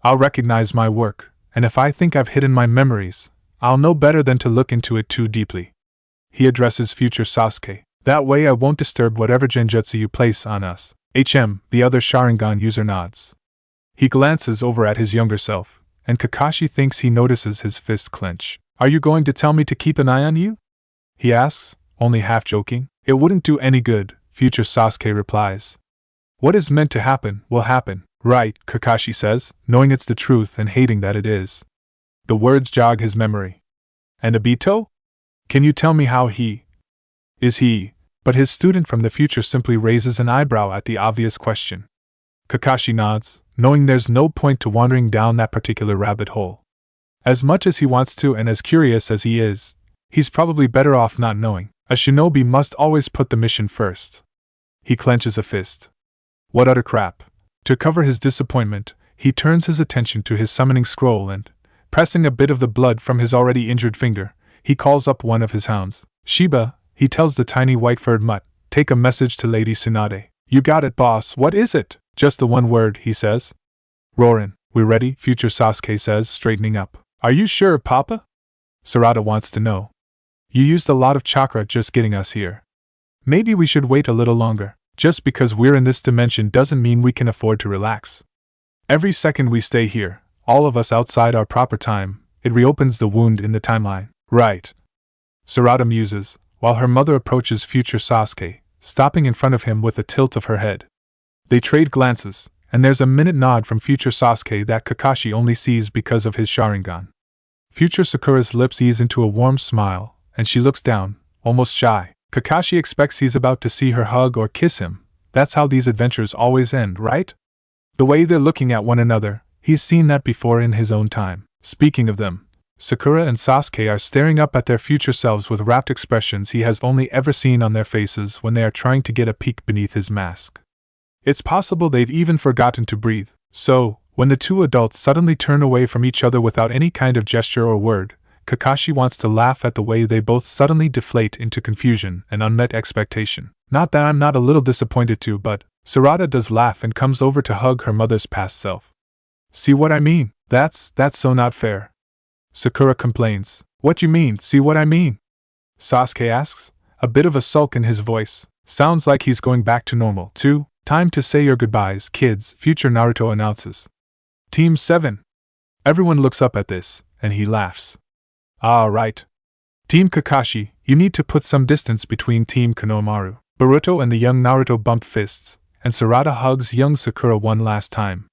Speaker 1: I'll recognize my work, and if I think I've hidden my memories, I'll know better than to look into it too deeply. He addresses future Sasuke. That way I won't disturb whatever genjutsu you place on us. The other Sharingan user nods. He glances over at his younger self, and Kakashi thinks he notices his fist clench. Are you going to tell me to keep an eye on you? He asks, only half joking. It wouldn't do any good, future Sasuke replies. What is meant to happen will happen. Right, Kakashi says, knowing it's the truth and hating that it is. The words jog his memory. And Obito? Can you tell me how he... Is he... But his student from the future simply raises an eyebrow at the obvious question. Kakashi nods, knowing there's no point to wandering down that particular rabbit hole. As much as he wants to and as curious as he is, he's probably better off not knowing. A shinobi must always put the mission first. He clenches a fist. What utter crap. To cover his disappointment, he turns his attention to his summoning scroll and, pressing a bit of the blood from his already injured finger, he calls up one of his hounds. Shiba, he tells the tiny white-furred mutt, take a message to Lady Tsunade. You got it, boss. What is it? Just the one word, he says. Roarin'. We ready? Future Sasuke says, straightening up. Are you sure, Papa? Sarada wants to know. You used a lot of chakra just getting us here. Maybe we should wait a little longer. Just because we're in this dimension doesn't mean we can afford to relax. Every second we stay here, all of us outside our proper time, it reopens the wound in the timeline. Right. Sarada muses, while her mother approaches future Sasuke, stopping in front of him with a tilt of her head. They trade glances, and there's a minute nod from future Sasuke that Kakashi only sees because of his Sharingan. Future Sakura's lips ease into a warm smile, and she looks down, almost shy. Kakashi expects he's about to see her hug or kiss him. That's how these adventures always end, right? The way they're looking at one another, he's seen that before in his own time. Speaking of them, Sakura and Sasuke are staring up at their future selves with rapt expressions he has only ever seen on their faces when they are trying to get a peek beneath his mask. It's possible they've even forgotten to breathe. So, when the two adults suddenly turn away from each other without any kind of gesture or word, Kakashi wants to laugh at the way they both suddenly deflate into confusion and unmet expectation. Not that I'm not a little disappointed too, but Sarada does laugh and comes over to hug her mother's past self. See what I mean? That's so not fair. Sakura complains. What you mean, see what I mean? Sasuke asks, a bit of a sulk in his voice. Sounds like he's going back to normal, too. Time to say your goodbyes, kids, future Naruto announces. Team 7. Everyone looks up at this, and he laughs. Ah, right. Team Kakashi, you need to put some distance between Team Konohamaru. Boruto and the young Naruto bump fists, and Sarada hugs young Sakura one last time.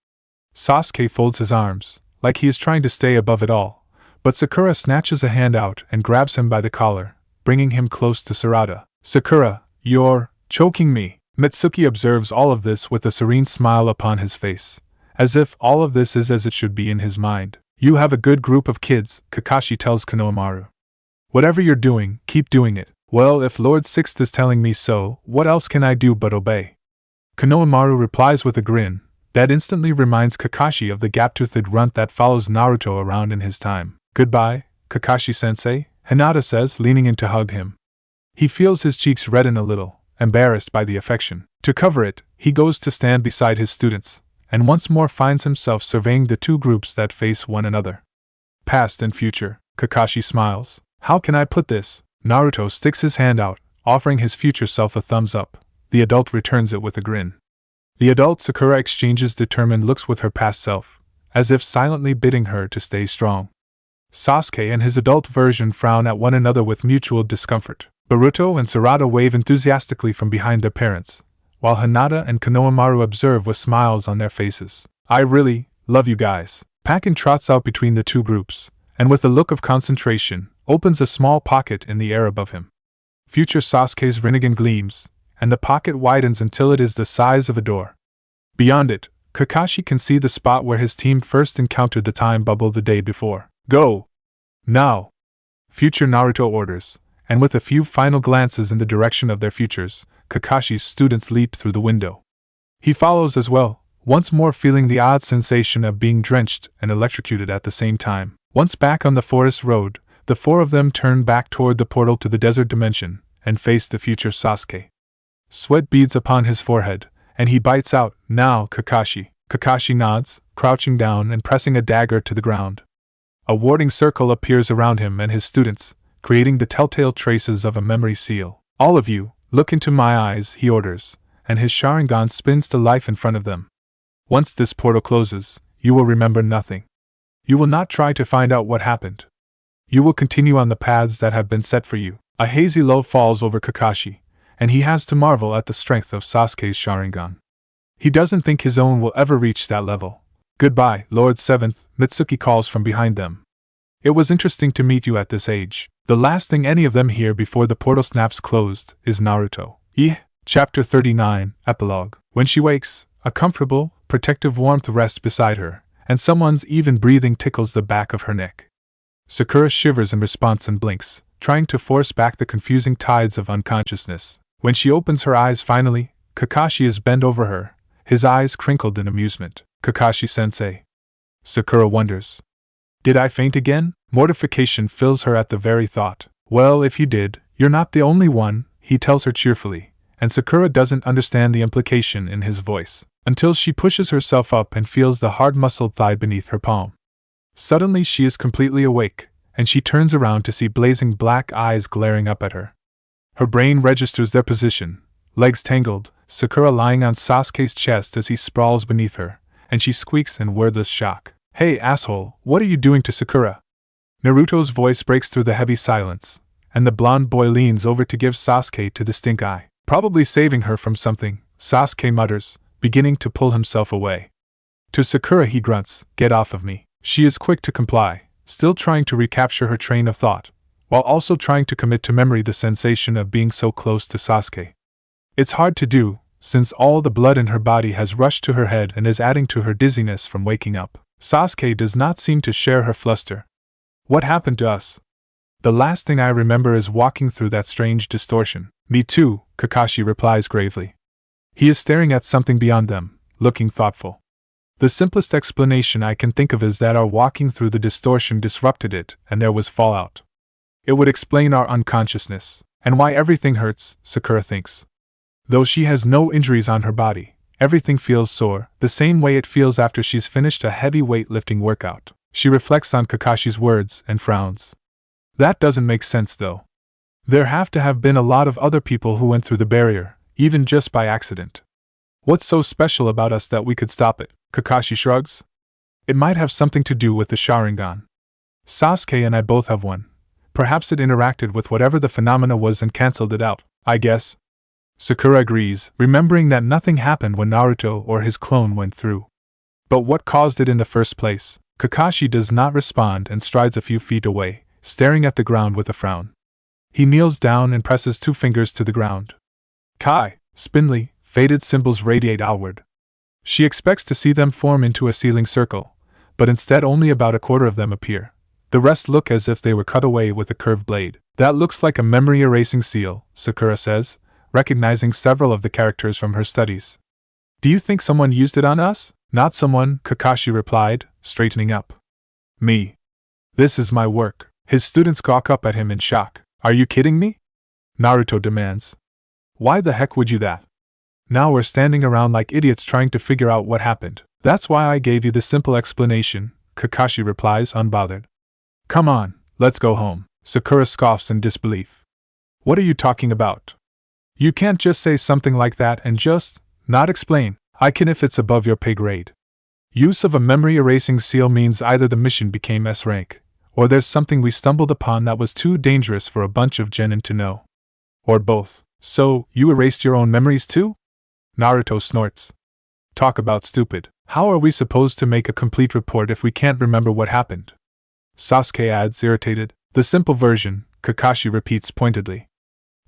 Speaker 1: Sasuke folds his arms, like he is trying to stay above it all, but Sakura snatches a hand out and grabs him by the collar, bringing him close to Sarada. Sakura, you're choking me. Mitsuki observes all of this with a serene smile upon his face, as if all of this is as it should be in his mind. You have a good group of kids, Kakashi tells Konohamaru. Whatever you're doing, keep doing it. Well, if Lord Sixth is telling me so, what else can I do but obey? Konohamaru replies with a grin that instantly reminds Kakashi of the gap-toothed runt that follows Naruto around in his time. Goodbye, Kakashi-sensei, Hinata says, leaning in to hug him. He feels his cheeks redden a little, embarrassed by the affection. To cover it, he goes to stand beside his students, and once more finds himself surveying the two groups that face one another. Past and future, Kakashi smiles. How can I put this? Naruto sticks his hand out, offering his future self a thumbs up. The adult returns it with a grin. The adult Sakura exchanges determined looks with her past self, as if silently bidding her to stay strong. Sasuke and his adult version frown at one another with mutual discomfort. Boruto and Sarada wave enthusiastically from behind their parents, while Hinata and Konohamaru observe with smiles on their faces. I really love you guys. Pakin trots out between the two groups, and with a look of concentration, opens a small pocket in the air above him. Future Sasuke's Rinnegan gleams, and the pocket widens until it is the size of a door. Beyond it, Kakashi can see the spot where his team first encountered the time bubble the day before. Go! Now! Future Naruto orders, and with a few final glances in the direction of their futures, Kakashi's students leap through the window. He follows as well, once more feeling the odd sensation of being drenched and electrocuted at the same time. Once back on the forest road, the four of them turn back toward the portal to the desert dimension, and face the future Sasuke. Sweat beads upon his forehead, and he bites out, Now, Kakashi. Kakashi nods, crouching down and pressing a dagger to the ground. A warding circle appears around him and his students, creating the telltale traces of a memory seal. All of you, look into my eyes, he orders, and his Sharingan spins to life in front of them. Once this portal closes, you will remember nothing. You will not try to find out what happened. You will continue on the paths that have been set for you. A hazy lull falls over Kakashi, and he has to marvel at the strength of Sasuke's Sharingan. He doesn't think his own will ever reach that level. Goodbye, Lord Seventh, Mitsuki calls from behind them. It was interesting to meet you at this age. The last thing any of them hear before the portal snaps closed is Naruto. Chapter 39, Epilogue. When she wakes, a comfortable, protective warmth rests beside her, and someone's even breathing tickles the back of her neck. Sakura shivers in response and blinks, trying to force back the confusing tides of unconsciousness. When she opens her eyes finally, Kakashi is bent over her, his eyes crinkled in amusement. Kakashi-sensei. Sakura wonders. Did I faint again? Mortification fills her at the very thought. Well, if you did, you're not the only one, he tells her cheerfully, and Sakura doesn't understand the implication in his voice, until she pushes herself up and feels the hard-muscled thigh beneath her palm. Suddenly she is completely awake, and she turns around to see blazing black eyes glaring up at her. Her brain registers their position, legs tangled, Sakura lying on Sasuke's chest as he sprawls beneath her, and she squeaks in wordless shock. Hey asshole, what are you doing to Sakura? Naruto's voice breaks through the heavy silence, and the blonde boy leans over to give Sasuke to the stink eye. Probably saving her from something, Sasuke mutters, beginning to pull himself away. To Sakura he grunts, get off of me. She is quick to comply, still trying to recapture her train of thought, while also trying to commit to memory the sensation of being so close to Sasuke. It's hard to do, since all the blood in her body has rushed to her head and is adding to her dizziness from waking up. Sasuke does not seem to share her fluster. What happened to us? The last thing I remember is walking through that strange distortion. Me too, Kakashi replies gravely. He is staring at something beyond them, looking thoughtful. The simplest explanation I can think of is that our walking through the distortion disrupted it, and there was fallout. It would explain our unconsciousness, and why everything hurts, Sakura thinks. Though she has no injuries on her body, everything feels sore, the same way it feels after she's finished a heavy weightlifting workout. She reflects on Kakashi's words and frowns. That doesn't make sense though. There have to have been a lot of other people who went through the barrier, even just by accident. What's so special about us that we could stop it? Kakashi shrugs. It might have something to do with the Sharingan. Sasuke and I both have one. Perhaps it interacted with whatever the phenomena was and cancelled it out, I guess. Sakura agrees, remembering that nothing happened when Naruto or his clone went through. But what caused it in the first place? Kakashi does not respond and strides a few feet away, staring at the ground with a frown. He kneels down and presses 2 fingers to the ground. Kai, spindly, faded symbols radiate outward. She expects to see them form into a ceiling circle, but instead only about a quarter of them appear. The rest look as if they were cut away with a curved blade. That looks like a memory-erasing seal, Sakura says, recognizing several of the characters from her studies. Do you think someone used it on us? Not someone, Kakashi replied, straightening up. Me. This is my work. His students gawk up at him in shock. Are you kidding me? Naruto demands. Why the heck would you that? Now we're standing around like idiots trying to figure out what happened. That's why I gave you the simple explanation, Kakashi replies unbothered. Come on, let's go home. Sakura scoffs in disbelief. What are you talking about? You can't just say something like that and just not explain. I can if it's above your pay grade. Use of a memory-erasing seal means either the mission became S rank, or there's something we stumbled upon that was too dangerous for a bunch of genin to know. Or both. So, you erased your own memories too? Naruto snorts. Talk about stupid. How are we supposed to make a complete report if we can't remember what happened? Sasuke adds, irritated. The simple version, Kakashi repeats pointedly.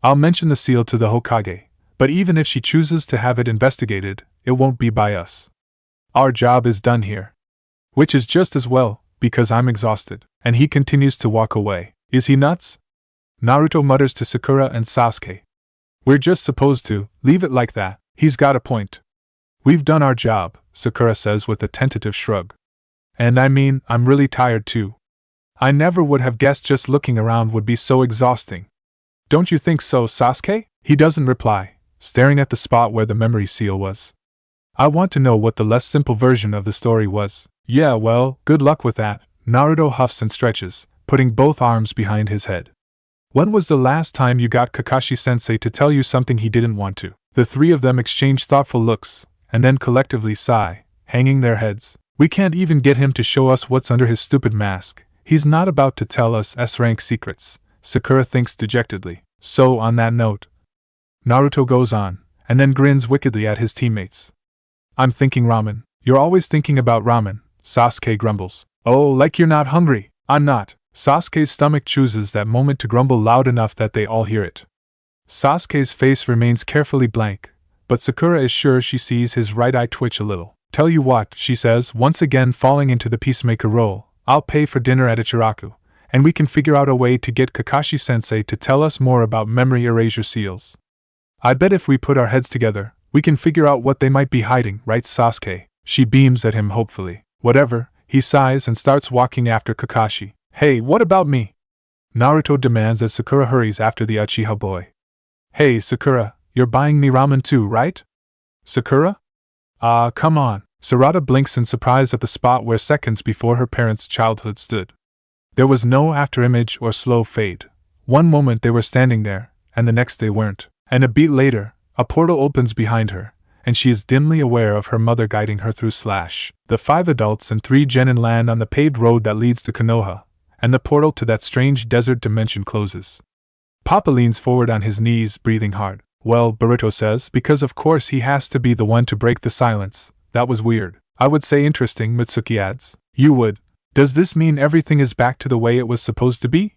Speaker 1: I'll mention the seal to the Hokage, but even if she chooses to have it investigated, it won't be by us. Our job is done here. Which is just as well, because I'm exhausted. And he continues to walk away. Is he nuts? Naruto mutters to Sakura and Sasuke. We're just supposed to leave it like that. He's got a point. We've done our job, Sakura says with a tentative shrug. And I mean, I'm really tired too. I never would have guessed just looking around would be so exhausting. Don't you think so, Sasuke? He doesn't reply, staring at the spot where the memory seal was. I want to know what the less simple version of the story was. Yeah, well, good luck with that. Naruto huffs and stretches, putting both arms behind his head. When was the last time you got Kakashi-sensei to tell you something he didn't want to? The 3 of them exchange thoughtful looks, and then collectively sigh, hanging their heads. We can't even get him to show us what's under his stupid mask. He's not about to tell us S-rank secrets, Sakura thinks dejectedly. So, on that note, Naruto goes on, and then grins wickedly at his teammates. I'm thinking ramen. You're always thinking about ramen, Sasuke grumbles. Oh, like you're not hungry. I'm not. Sasuke's stomach chooses that moment to grumble loud enough that they all hear it. Sasuke's face remains carefully blank, but Sakura is sure she sees his right eye twitch a little. Tell you what, she says, once again falling into the peacemaker role, I'll pay for dinner at Ichiraku, and we can figure out a way to get Kakashi-sensei to tell us more about memory erasure seals. I bet if we put our heads together, we can figure out what they might be hiding, writes Sasuke. She beams at him hopefully. Whatever, he sighs and starts walking after Kakashi. Hey, what about me? Naruto demands as Sakura hurries after the Uchiha boy. Hey Sakura, you're buying me ramen too, right? Sakura? Come on. Sarada blinks in surprise at the spot where seconds before her parents' childhood stood. There was no afterimage or slow fade. One moment they were standing there, and the next they weren't. And a beat later, a portal opens behind her, and she is dimly aware of her mother guiding her through the 5 adults and 3 genin land on the paved road that leads to Konoha, and the portal to that strange desert dimension closes. Papa leans forward on his knees, breathing hard. Well, Boruto says, because of course he has to be the one to break the silence. That was weird. I would say interesting, Mitsuki adds. You would. Does this mean everything is back to the way it was supposed to be?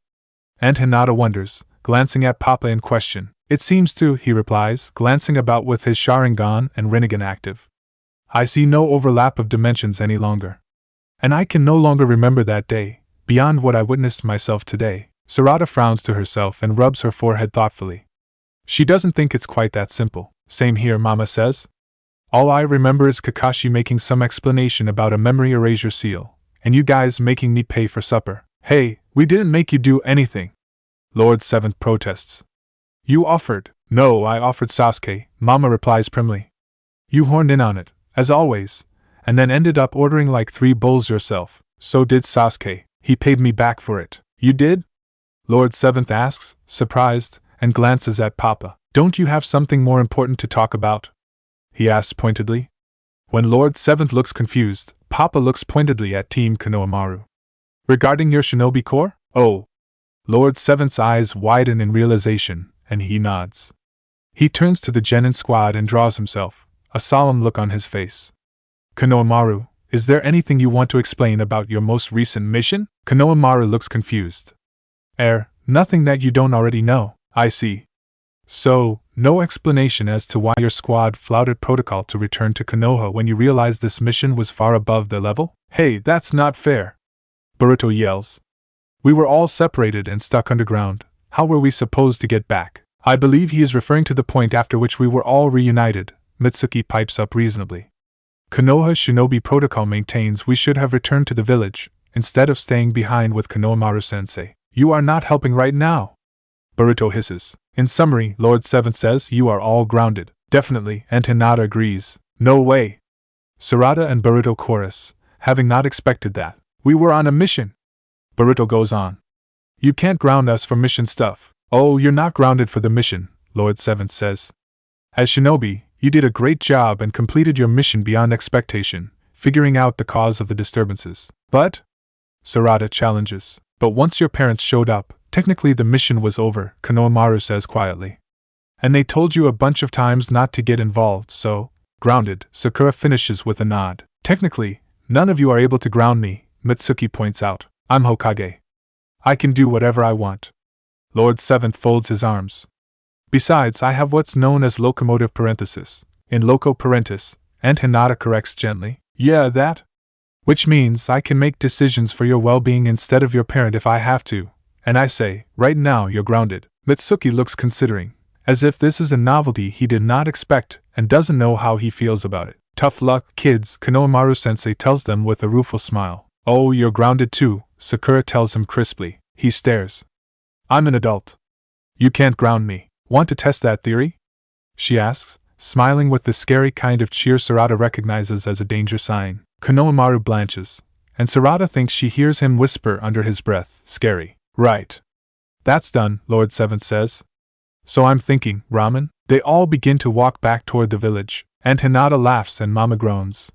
Speaker 1: And Hinata wonders, glancing at Papa in question. It seems to, he replies, glancing about with his Sharingan and Rinnegan active. I see no overlap of dimensions any longer. And I can no longer remember that day, beyond what I witnessed myself today. Sarada frowns to herself and rubs her forehead thoughtfully. She doesn't think it's quite that simple. Same here, Mama says. All I remember is Kakashi making some explanation about a memory erasure seal, and you guys making me pay for supper. Hey, we didn't make you do anything. Lord Seventh protests. You offered. No, I offered Sasuke, Mama replies primly. You horned in on it, as always, and then ended up ordering like 3 bowls yourself. So did Sasuke. He paid me back for it. You did? Lord Seventh asks, surprised, and glances at Papa. Don't you have something more important to talk about? He asks pointedly. When Lord Seventh looks confused, Papa looks pointedly at Team Konohamaru. Regarding your shinobi corps? Oh. Lord Seventh's eyes widen in realization, and he nods. He turns to the genin squad and draws himself, a solemn look on his face. Konohamaru, is there anything you want to explain about your most recent mission? Konohamaru looks confused. Nothing that you don't already know. I see. So, no explanation as to why your squad flouted protocol to return to Konoha when you realized this mission was far above their level? Hey, that's not fair! Boruto yells. We were all separated and stuck underground. How were we supposed to get back? I believe he is referring to the point after which we were all reunited, Mitsuki pipes up reasonably. Konoha's shinobi protocol maintains we should have returned to the village, instead of staying behind with Konohamaru-sensei. You are not helping right now. Boruto hisses. In summary, Lord Seventh says you are all grounded. Definitely, and Hinata agrees. No way. Sarada and Boruto chorus, having not expected that. We were on a mission. Boruto goes on. You can't ground us for mission stuff. Oh, you're not grounded for the mission, Lord Seventh says. As shinobi, you did a great job and completed your mission beyond expectation, figuring out the cause of the disturbances. But? Sarada challenges. But once your parents showed up, technically the mission was over, Konohamaru says quietly. And they told you a bunch of times not to get involved, so, grounded, Sakura finishes with a nod. Technically, none of you are able to ground me, Mitsuki points out. I'm Hokage. I can do whatever I want. Lord Seventh folds his arms. Besides, I have what's known as locomotive parenthesis, in loco parentis, and Hinata corrects gently. Yeah, that? Which means I can make decisions for your well-being instead of your parent if I have to. And I say, right now you're grounded. Mitsuki looks considering, as if this is a novelty he did not expect and doesn't know how he feels about it. Tough luck, kids, Konohamaru-sensei tells them with a rueful smile. Oh, you're grounded too, Sakura tells him crisply. He stares. I'm an adult. You can't ground me. Want to test that theory? She asks, smiling with the scary kind of cheer Sarada recognizes as a danger sign. Konohamaru blanches, and Sarada thinks she hears him whisper under his breath, scary. Right. That's done, Lord Seventh says. So I'm thinking, ramen? They all begin to walk back toward the village, and Hinata laughs and Mama groans.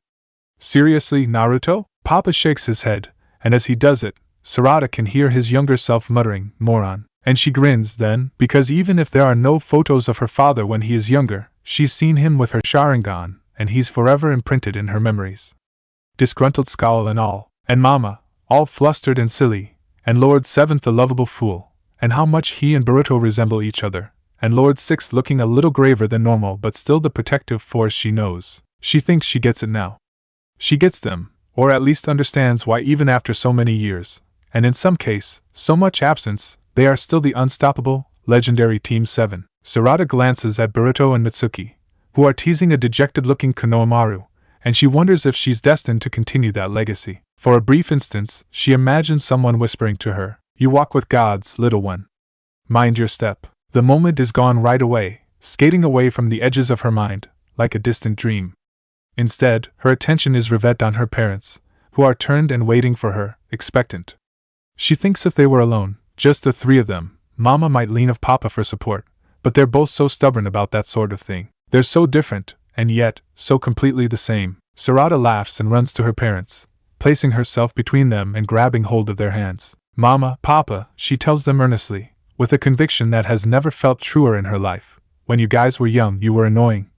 Speaker 1: Seriously, Naruto? Papa shakes his head, and as he does it, Sarada can hear his younger self muttering, moron. And she grins then, because even if there are no photos of her father when he is younger, she's seen him with her Sharingan, and he's forever imprinted in her memories. Disgruntled scowl and all, and Mama, all flustered and silly, and Lord Seventh the lovable fool, and how much he and Boruto resemble each other, and Lord Sixth looking a little graver than normal but still the protective force she knows. She thinks she gets it now. She gets them, or at least understands why even after so many years, and in some case, so much absence, they are still the unstoppable, legendary Team 7. Sarada glances at Boruto and Mitsuki, who are teasing a dejected-looking Konohamaru, and she wonders if she's destined to continue that legacy. For a brief instant, she imagines someone whispering to her, "You walk with gods, little one. Mind your step." The moment is gone right away, skating away from the edges of her mind, like a distant dream. Instead, her attention is riveted on her parents, who are turned and waiting for her, expectant. She thinks if they were alone, just the three of them, Mama might lean on Papa for support, but they're both so stubborn about that sort of thing. They're so different, and yet, so completely the same. Sarada laughs and runs to her parents, placing herself between them and grabbing hold of their hands. "Mama, Papa," she tells them earnestly, with a conviction that has never felt truer in her life. "When you guys were young, you were annoying.